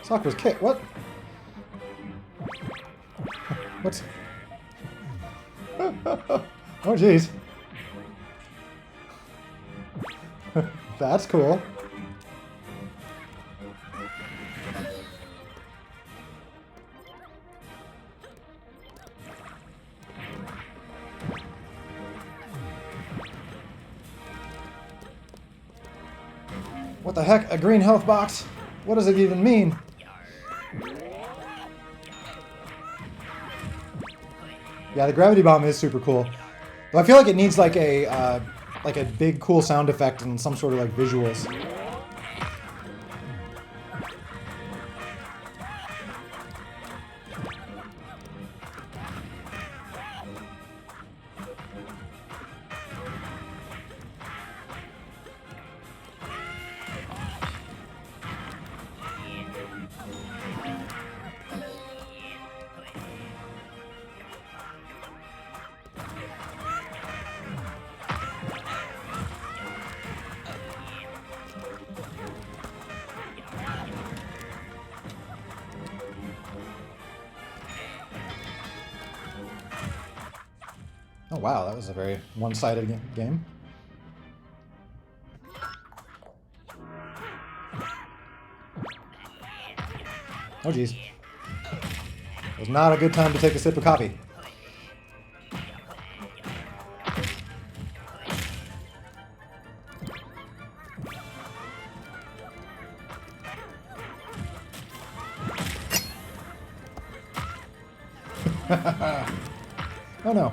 Sock was kicked. What? What's... Oh, jeez. That's cool. What the heck? A green health box? What does it even mean? Yeah, the gravity bomb is super cool. But I feel like it needs like a like a big cool sound effect and some sort of like visuals. Oh wow, that was a very one-sided game. Oh geez. It was not a good time to take a sip of coffee. Oh no.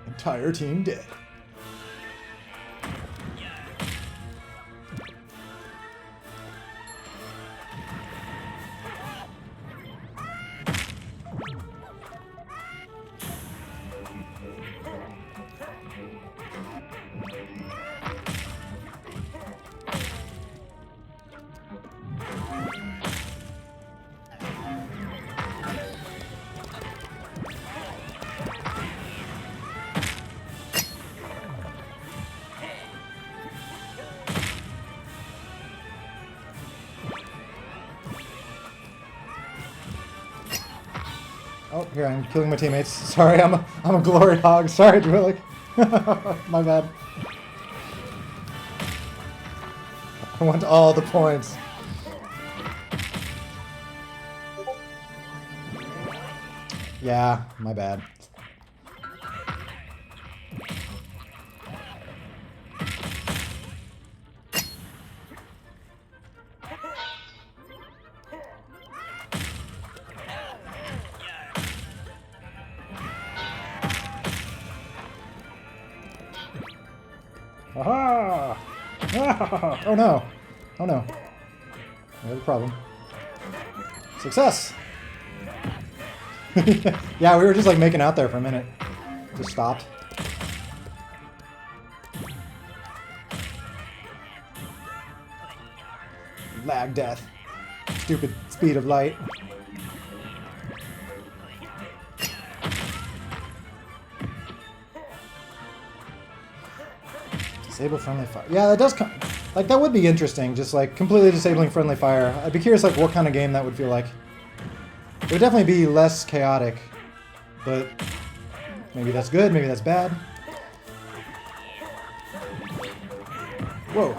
Entire team dead. Oh, here, I'm killing my teammates. Sorry, I'm a glory hog. Sorry, Drillick. My bad. I want all the points. Yeah, my bad. Aha! Ah! Oh no! Oh no. We have a problem. Success! Yeah, we were just like making out there for a minute. Just stopped. Lag death. Stupid speed of light. Disable friendly fire. Yeah, that does come. Like, that would be interesting, just like completely disabling friendly fire. I'd be curious like what kind of game that would feel like. It would definitely be less chaotic, but maybe that's good, maybe that's bad. Whoa.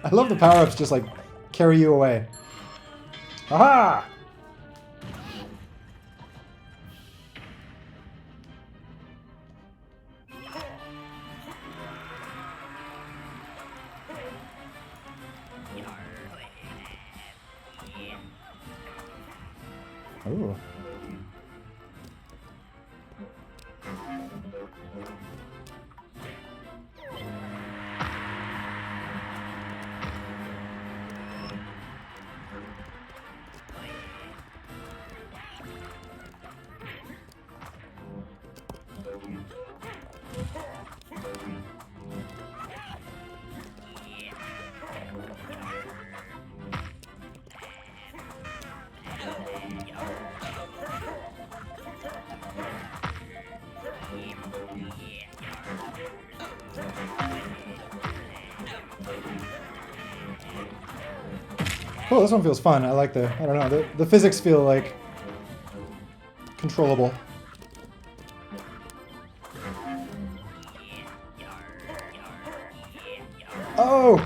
I love the power-ups just like carry you away. Aha! Ooh. Cool, this one feels fun. I like I don't know, the physics feel like controllable. Oh!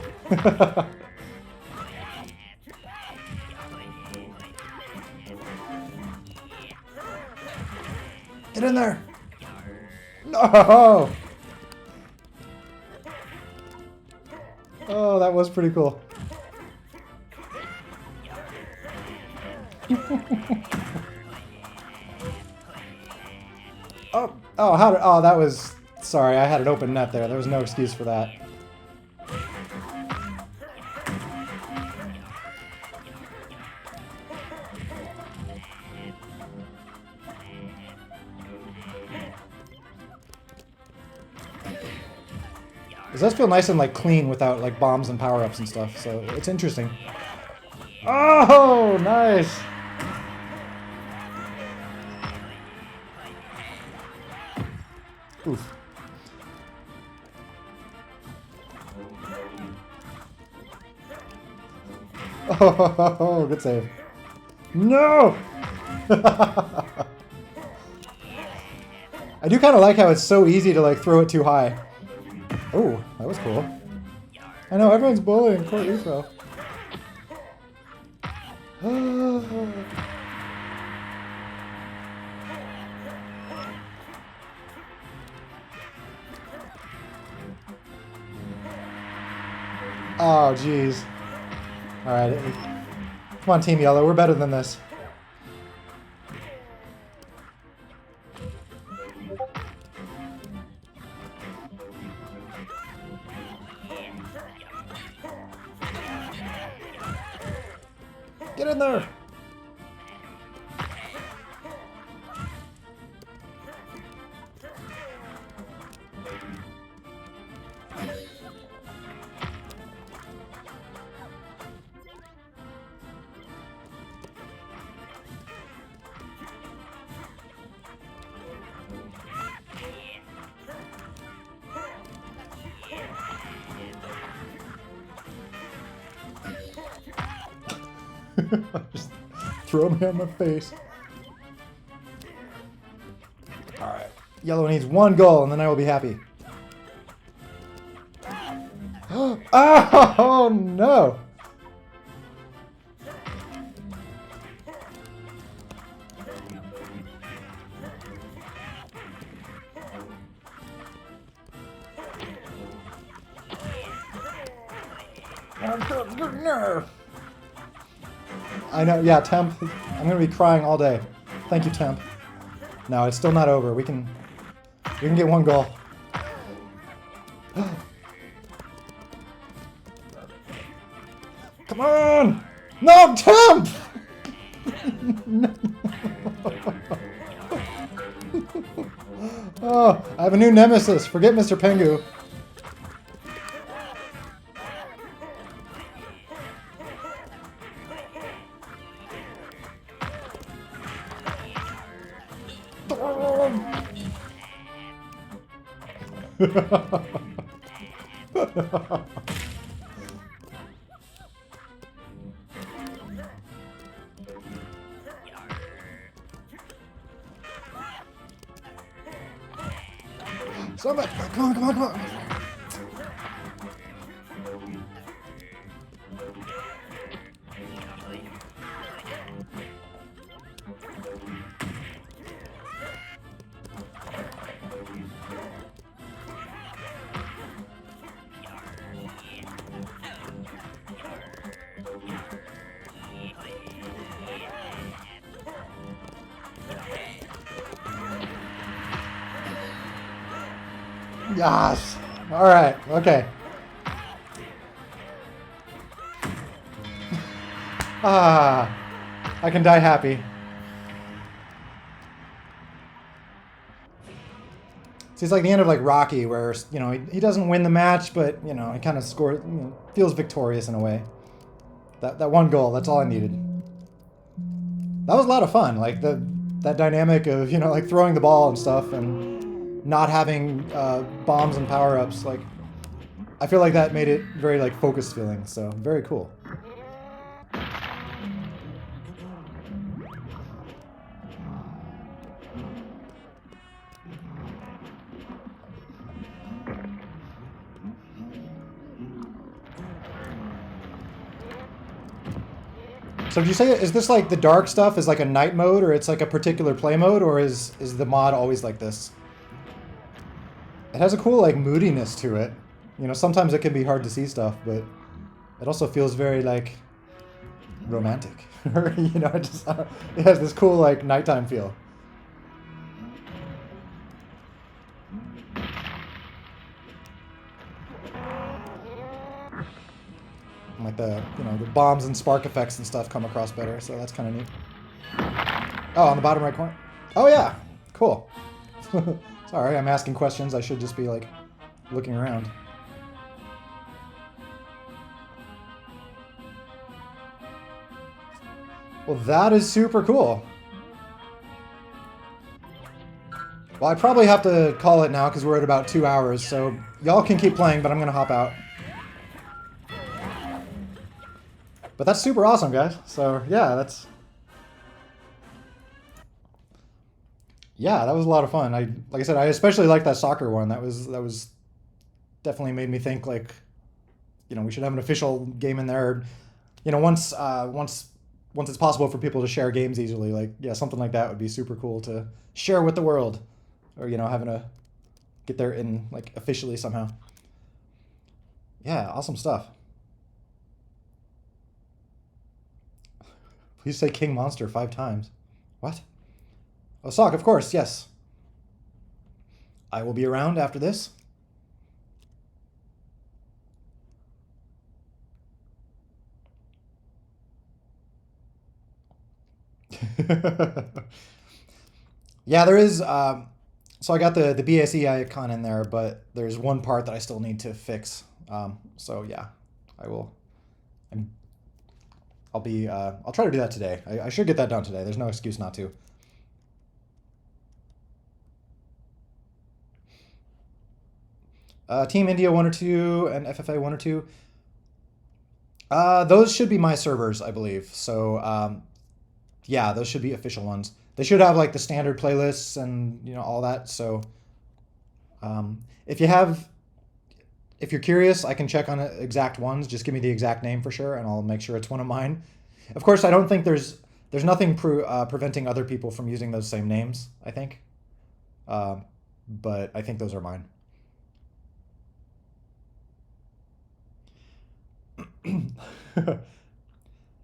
Get in there! No! Oh, that was pretty cool. Oh, that was... Sorry, I had an open net there. There was no excuse for that. It does feel nice and like clean without like bombs and power-ups and stuff, so it's interesting. Oh, nice! Oof. Oh, good save. No! I do kind of like how it's so easy to like throw it too high. Oh, that was cool. I know, everyone's bullying Court Refro. Oh, jeez. Alright. Come on, Team Yellow. We're better than this. Get in there! Just throw me on my face. Alright. Yellow needs one goal and then I will be happy. Oh no! I know, yeah, Temp. I'm gonna be crying all day. Thank you, Temp. No, it's still not over. We can get one goal. Come on! No, Temp! No. Oh, I have a new nemesis. Forget Mr. Pengu. Somebody, come on, come on, come on. Yes. All right. Okay. I can die happy. See, it's like the end of like Rocky, where he doesn't win the match, but he kind of scores, feels victorious in a way. That one goal, that's all I needed. That was a lot of fun, like that dynamic of like throwing the ball and stuff and not having bombs and power-ups. Like, I feel like that made it very like focused feeling. So very cool. So did you say, is this like the dark stuff is like a night mode, or it's like a particular play mode, or is the mod always like this? It has a cool like moodiness to it. You know, sometimes it can be hard to see stuff, but it also feels very like romantic. You know, it has this cool like nighttime feel. Like the, you know, the bombs and spark effects and stuff come across better, so that's kind of neat. Oh, on the bottom right corner. Oh yeah, cool. Sorry, I'm asking questions. I should just be like looking around. Well, that is super cool. Well, I probably have to call it now because we're at about 2 hours, so y'all can keep playing, but I'm gonna hop out. But that's super awesome, guys. So yeah, that was a lot of fun. Like I said, I especially like that soccer one. That was definitely made me think like, you know, we should have an official game in there. You know, once it's possible for people to share games easily, like yeah, something like that would be super cool to share with the world, or you know, having to get there in like officially somehow. Yeah, awesome stuff. Please say King Monster 5 times. What? Oh, Sock, of course, yes. I will be around after this. Yeah, there is. So I got the BSE icon in there, but there's one part that I still need to fix. So yeah, I will. I'll try to do that today. I should get that done today. There's no excuse not to. Team India 1 or 2 and FFA 1 or 2. Those should be my servers, I believe. So yeah, those should be official ones. They should have like the standard playlists and you know all that. So if you're curious, I can check on exact ones. Just give me the exact name for sure, and I'll make sure it's one of mine. Of course, I don't think there's nothing preventing other people from using those same names. I think, but I think those are mine.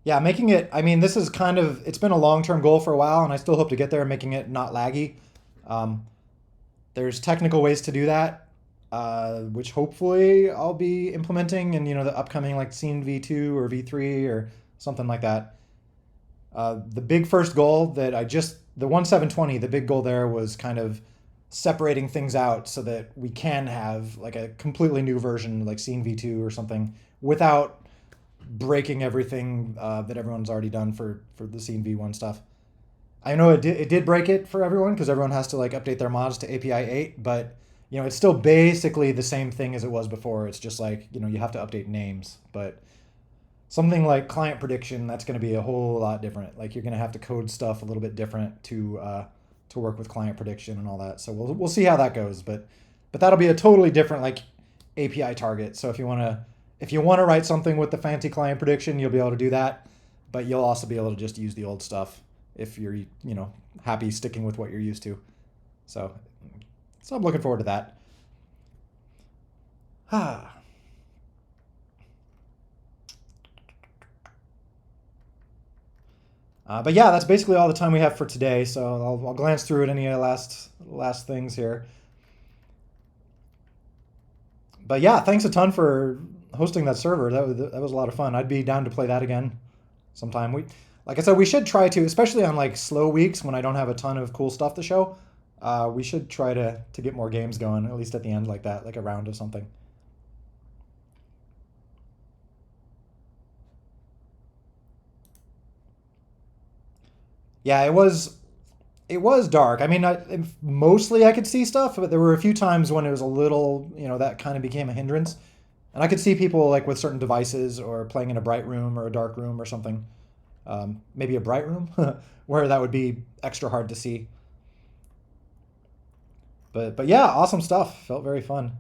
Yeah, making it. I mean, this is kind of. It's been a long-term goal for a while, and I still hope to get there, making it not laggy. Um, there's technical ways to do that, which hopefully I'll be implementing in you know the upcoming like Scene V2 or V3 or something like that. The big first goal that the 1720, the big goal there was kind of separating things out so that we can have like a completely new version like Scene V2 or something without breaking everything that everyone's already done for the Scene V1 stuff. I know it did break it for everyone because everyone has to like update their mods to API 8, but you know it's still basically the same thing as it was before. It's just like you know you have to update names, but something like client prediction, that's going to be a whole lot different. Like you're going to have to code stuff a little bit different to work with client prediction and all that. So we'll see how that goes, but that'll be a totally different like API target. So if you want to write something with the fancy client prediction, you'll be able to do that, but you'll also be able to just use the old stuff if you're you know happy sticking with what you're used to. So I'm looking forward to that. But yeah, that's basically all the time we have for today. So I'll glance through at any last things here. But yeah, thanks a ton for hosting that server. That was a lot of fun. I'd be down to play that again sometime. Like I said, we should try to, especially on like slow weeks when I don't have a ton of cool stuff to show. We should try to get more games going, at least at the end like that, like a round of something. Yeah, it was dark. I mean, mostly I could see stuff, but there were a few times when it was a little, you know, that kind of became a hindrance. And I could see people like with certain devices or playing in a bright room or a dark room or something. Maybe a bright room where that would be extra hard to see. But yeah, awesome stuff. Felt very fun.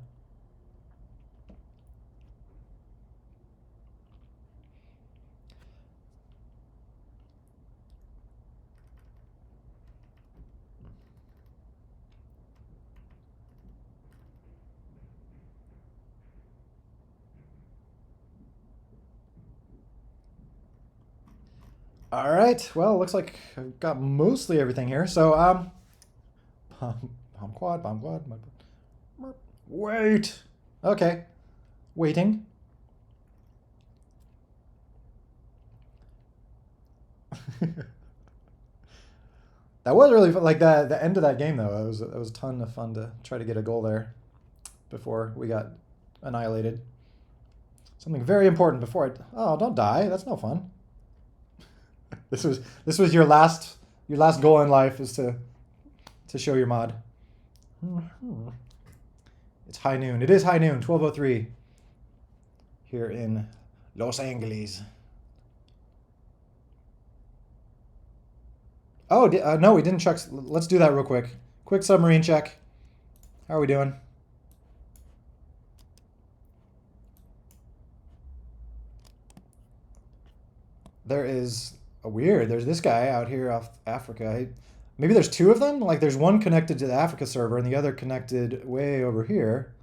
All right. Well, looks like I've got mostly everything here. So bomb quad, bomb quad. Wait. Okay. Waiting. That was really fun. Like the end of that game though. It was a ton of fun to try to get a goal there before we got annihilated. Something very important before I. Oh, don't die. That's no fun. This was your last goal in life is to show your mod. It's high noon. It is high noon. 12:03 here in Los Angeles. Oh, no, we didn't check. Let's do that real quick. Quick submarine check. How are we doing? There is a weird. There's this guy out here off Africa. Maybe there's two of them? Like there's one connected to the Africa server and the other connected way over here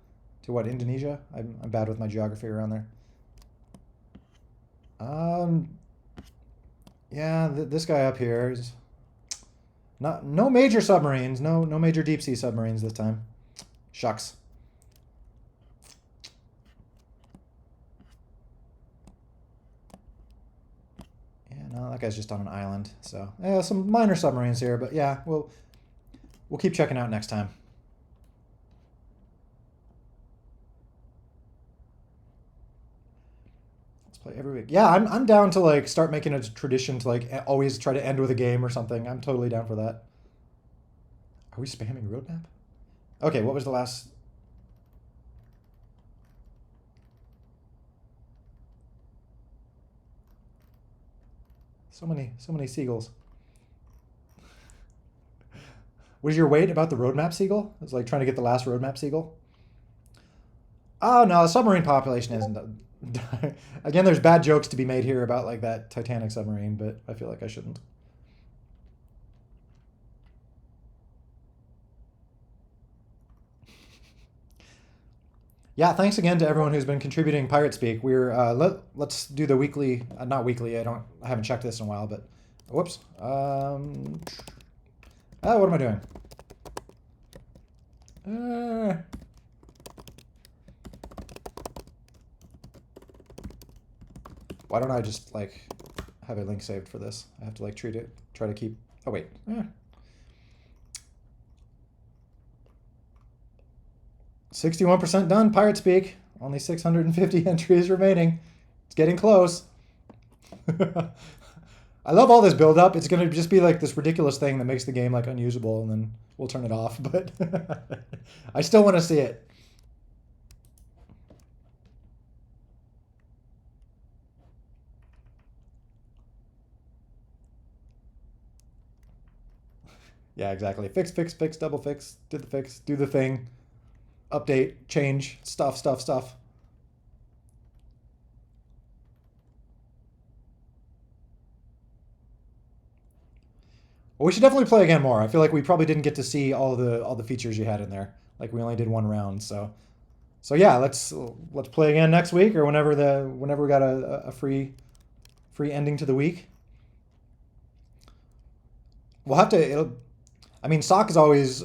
to what, Indonesia? I'm bad with my geography around there. Yeah, this guy up here is no major submarines, no major deep sea submarines this time. Shucks. Yeah, no, that guy's just on an island. So yeah, some minor submarines here, but yeah, we'll keep checking out next time. Let's play every week. Yeah, I'm down to like start making a tradition to like always try to end with a game or something. I'm totally down for that. Are we spamming roadmap? Okay, what was the last? So many seagulls. Was your weight about the roadmap seagull? It was like trying to get the last roadmap seagull? Oh no, the submarine population isn't. Again, there's bad jokes to be made here about like that Titanic submarine, but I feel like I shouldn't. Yeah, thanks again to everyone who's been contributing Pirate Speak. We're let's do the weekly, not weekly. I haven't checked this in a while, but whoops. What am I doing? Why don't I just like have a link saved for this? I have to like try to keep. Oh wait. 61% done, Pirate Speak. Only 650 entries remaining. It's getting close. I love all this build up. It's going to just be like this ridiculous thing that makes the game like unusable and then we'll turn it off, but I still want to see it. Yeah, exactly. Fix, double fix, did the fix, do the thing, update, change, stuff. Well, we should definitely play again more. I feel like we probably didn't get to see all the features you had in there. Like we only did one round, so yeah, let's play again next week or whenever we got a free ending to the week. We'll have to. I mean, SOC is always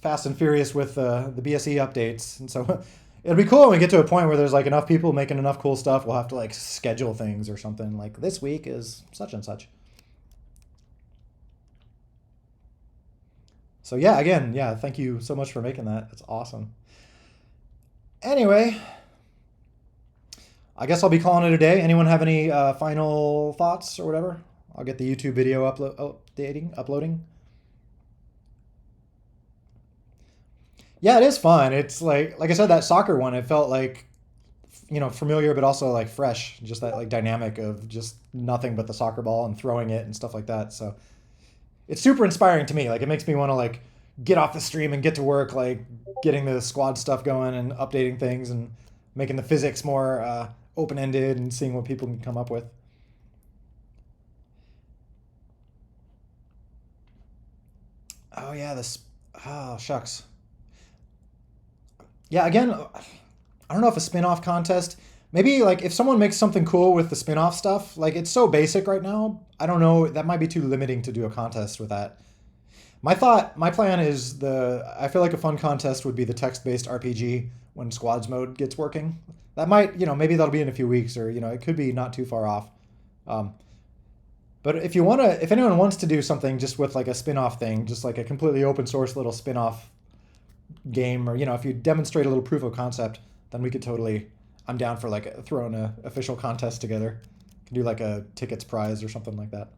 fast and furious with the BSE updates, and so it'll be cool when we get to a point where there's like enough people making enough cool stuff. We'll have to like schedule things or something. Like this week is such and such. So yeah, again, yeah, thank you so much for making that. That's awesome. Anyway, I guess I'll be calling it a day. Anyone have any final thoughts or whatever? I'll get the YouTube video uploading. Yeah, it is fun. It's like I said, that soccer one, it felt like, familiar, but also like fresh. Just that like dynamic of just nothing but the soccer ball and throwing it and stuff like that. So it's super inspiring to me. Like it makes me want to like get off the stream and get to work, like getting the squad stuff going and updating things and making the physics more open-ended and seeing what people can come up with. Oh yeah, this. Oh shucks. Yeah, again, I don't know if a spin-off contest. Maybe like if someone makes something cool with the spin-off stuff, like it's so basic right now. I don't know. That might be too limiting to do a contest with that. My plan is I feel like a fun contest would be the text-based RPG when squads mode gets working. That might, maybe that'll be in a few weeks, or it could be not too far off. Um, but if anyone wants to do something just with like a spin-off thing, just like a completely open source little spin-off game, or if you demonstrate a little proof of concept, then we could totally. I'm down for like throwing a official contest together. Can do like a tickets prize or something like that.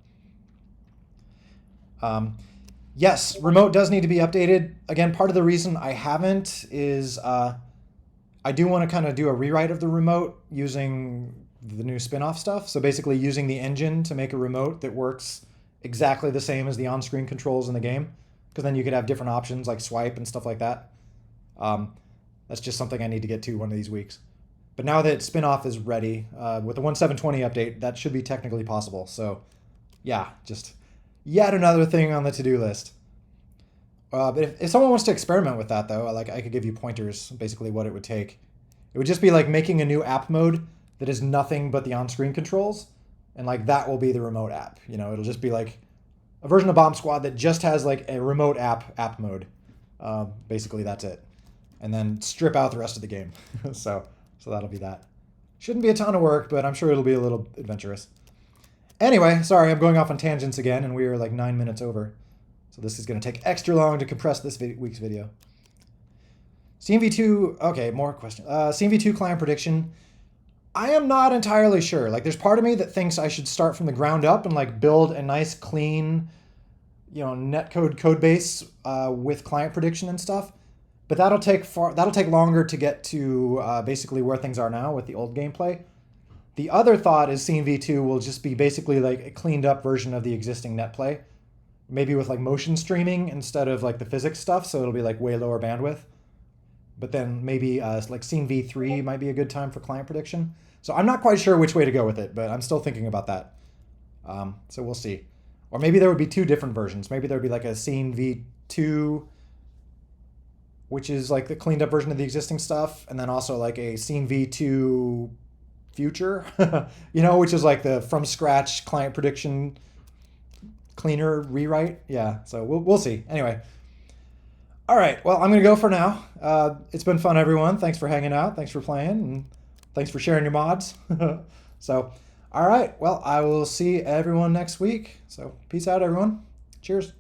Yes, remote does need to be updated. Again, part of the reason I haven't is I do want to kind of do a rewrite of the remote using the new spin-off stuff. So basically using the engine to make a remote that works exactly the same as the on-screen controls in the game. Because then you could have different options like swipe and stuff like that. That's just something I need to get to one of these weeks. But now that spin-off is ready, with the 1.720 update, that should be technically possible. So yeah, just yet another thing on the to-do list. But if someone wants to experiment with that, though, like I could give you pointers, basically what it would take. It would just be like making a new app mode that is nothing but the on-screen controls, and like that will be the remote app. It'll just be like a version of Bomb Squad that just has like a remote app mode. Basically, that's it. And then strip out the rest of the game. So that'll be that. Shouldn't be a ton of work, but I'm sure it'll be a little adventurous. Anyway, sorry, I'm going off on tangents again, and we are like 9 minutes over. So this is going to take extra long to compress this week's video. CMV2, okay, more questions. CMV2 client prediction. I am not entirely sure. Like, there's part of me that thinks I should start from the ground up and like build a nice, clean, netcode code base with client prediction and stuff. But that'll take longer to get to basically where things are now with the old gameplay. The other thought is CMV2 will just be basically like a cleaned up version of the existing net play. Maybe with like motion streaming instead of like the physics stuff, so it'll be like way lower bandwidth. But then maybe like CMV3 might be a good time for client prediction. So I'm not quite sure which way to go with it, but I'm still thinking about that. So we'll see. Or maybe there would be two different versions. Maybe there would be like a CMV2, which is like the cleaned up version of the existing stuff, and then also like a CMV2 future, which is like the from scratch client prediction cleaner rewrite. Yeah, so we'll see. Anyway. All right, well, I'm going to go for now. It's been fun, everyone. Thanks for hanging out. Thanks for playing. And thanks for sharing your mods. So, all right, well, I will see everyone next week. So, peace out, everyone. Cheers.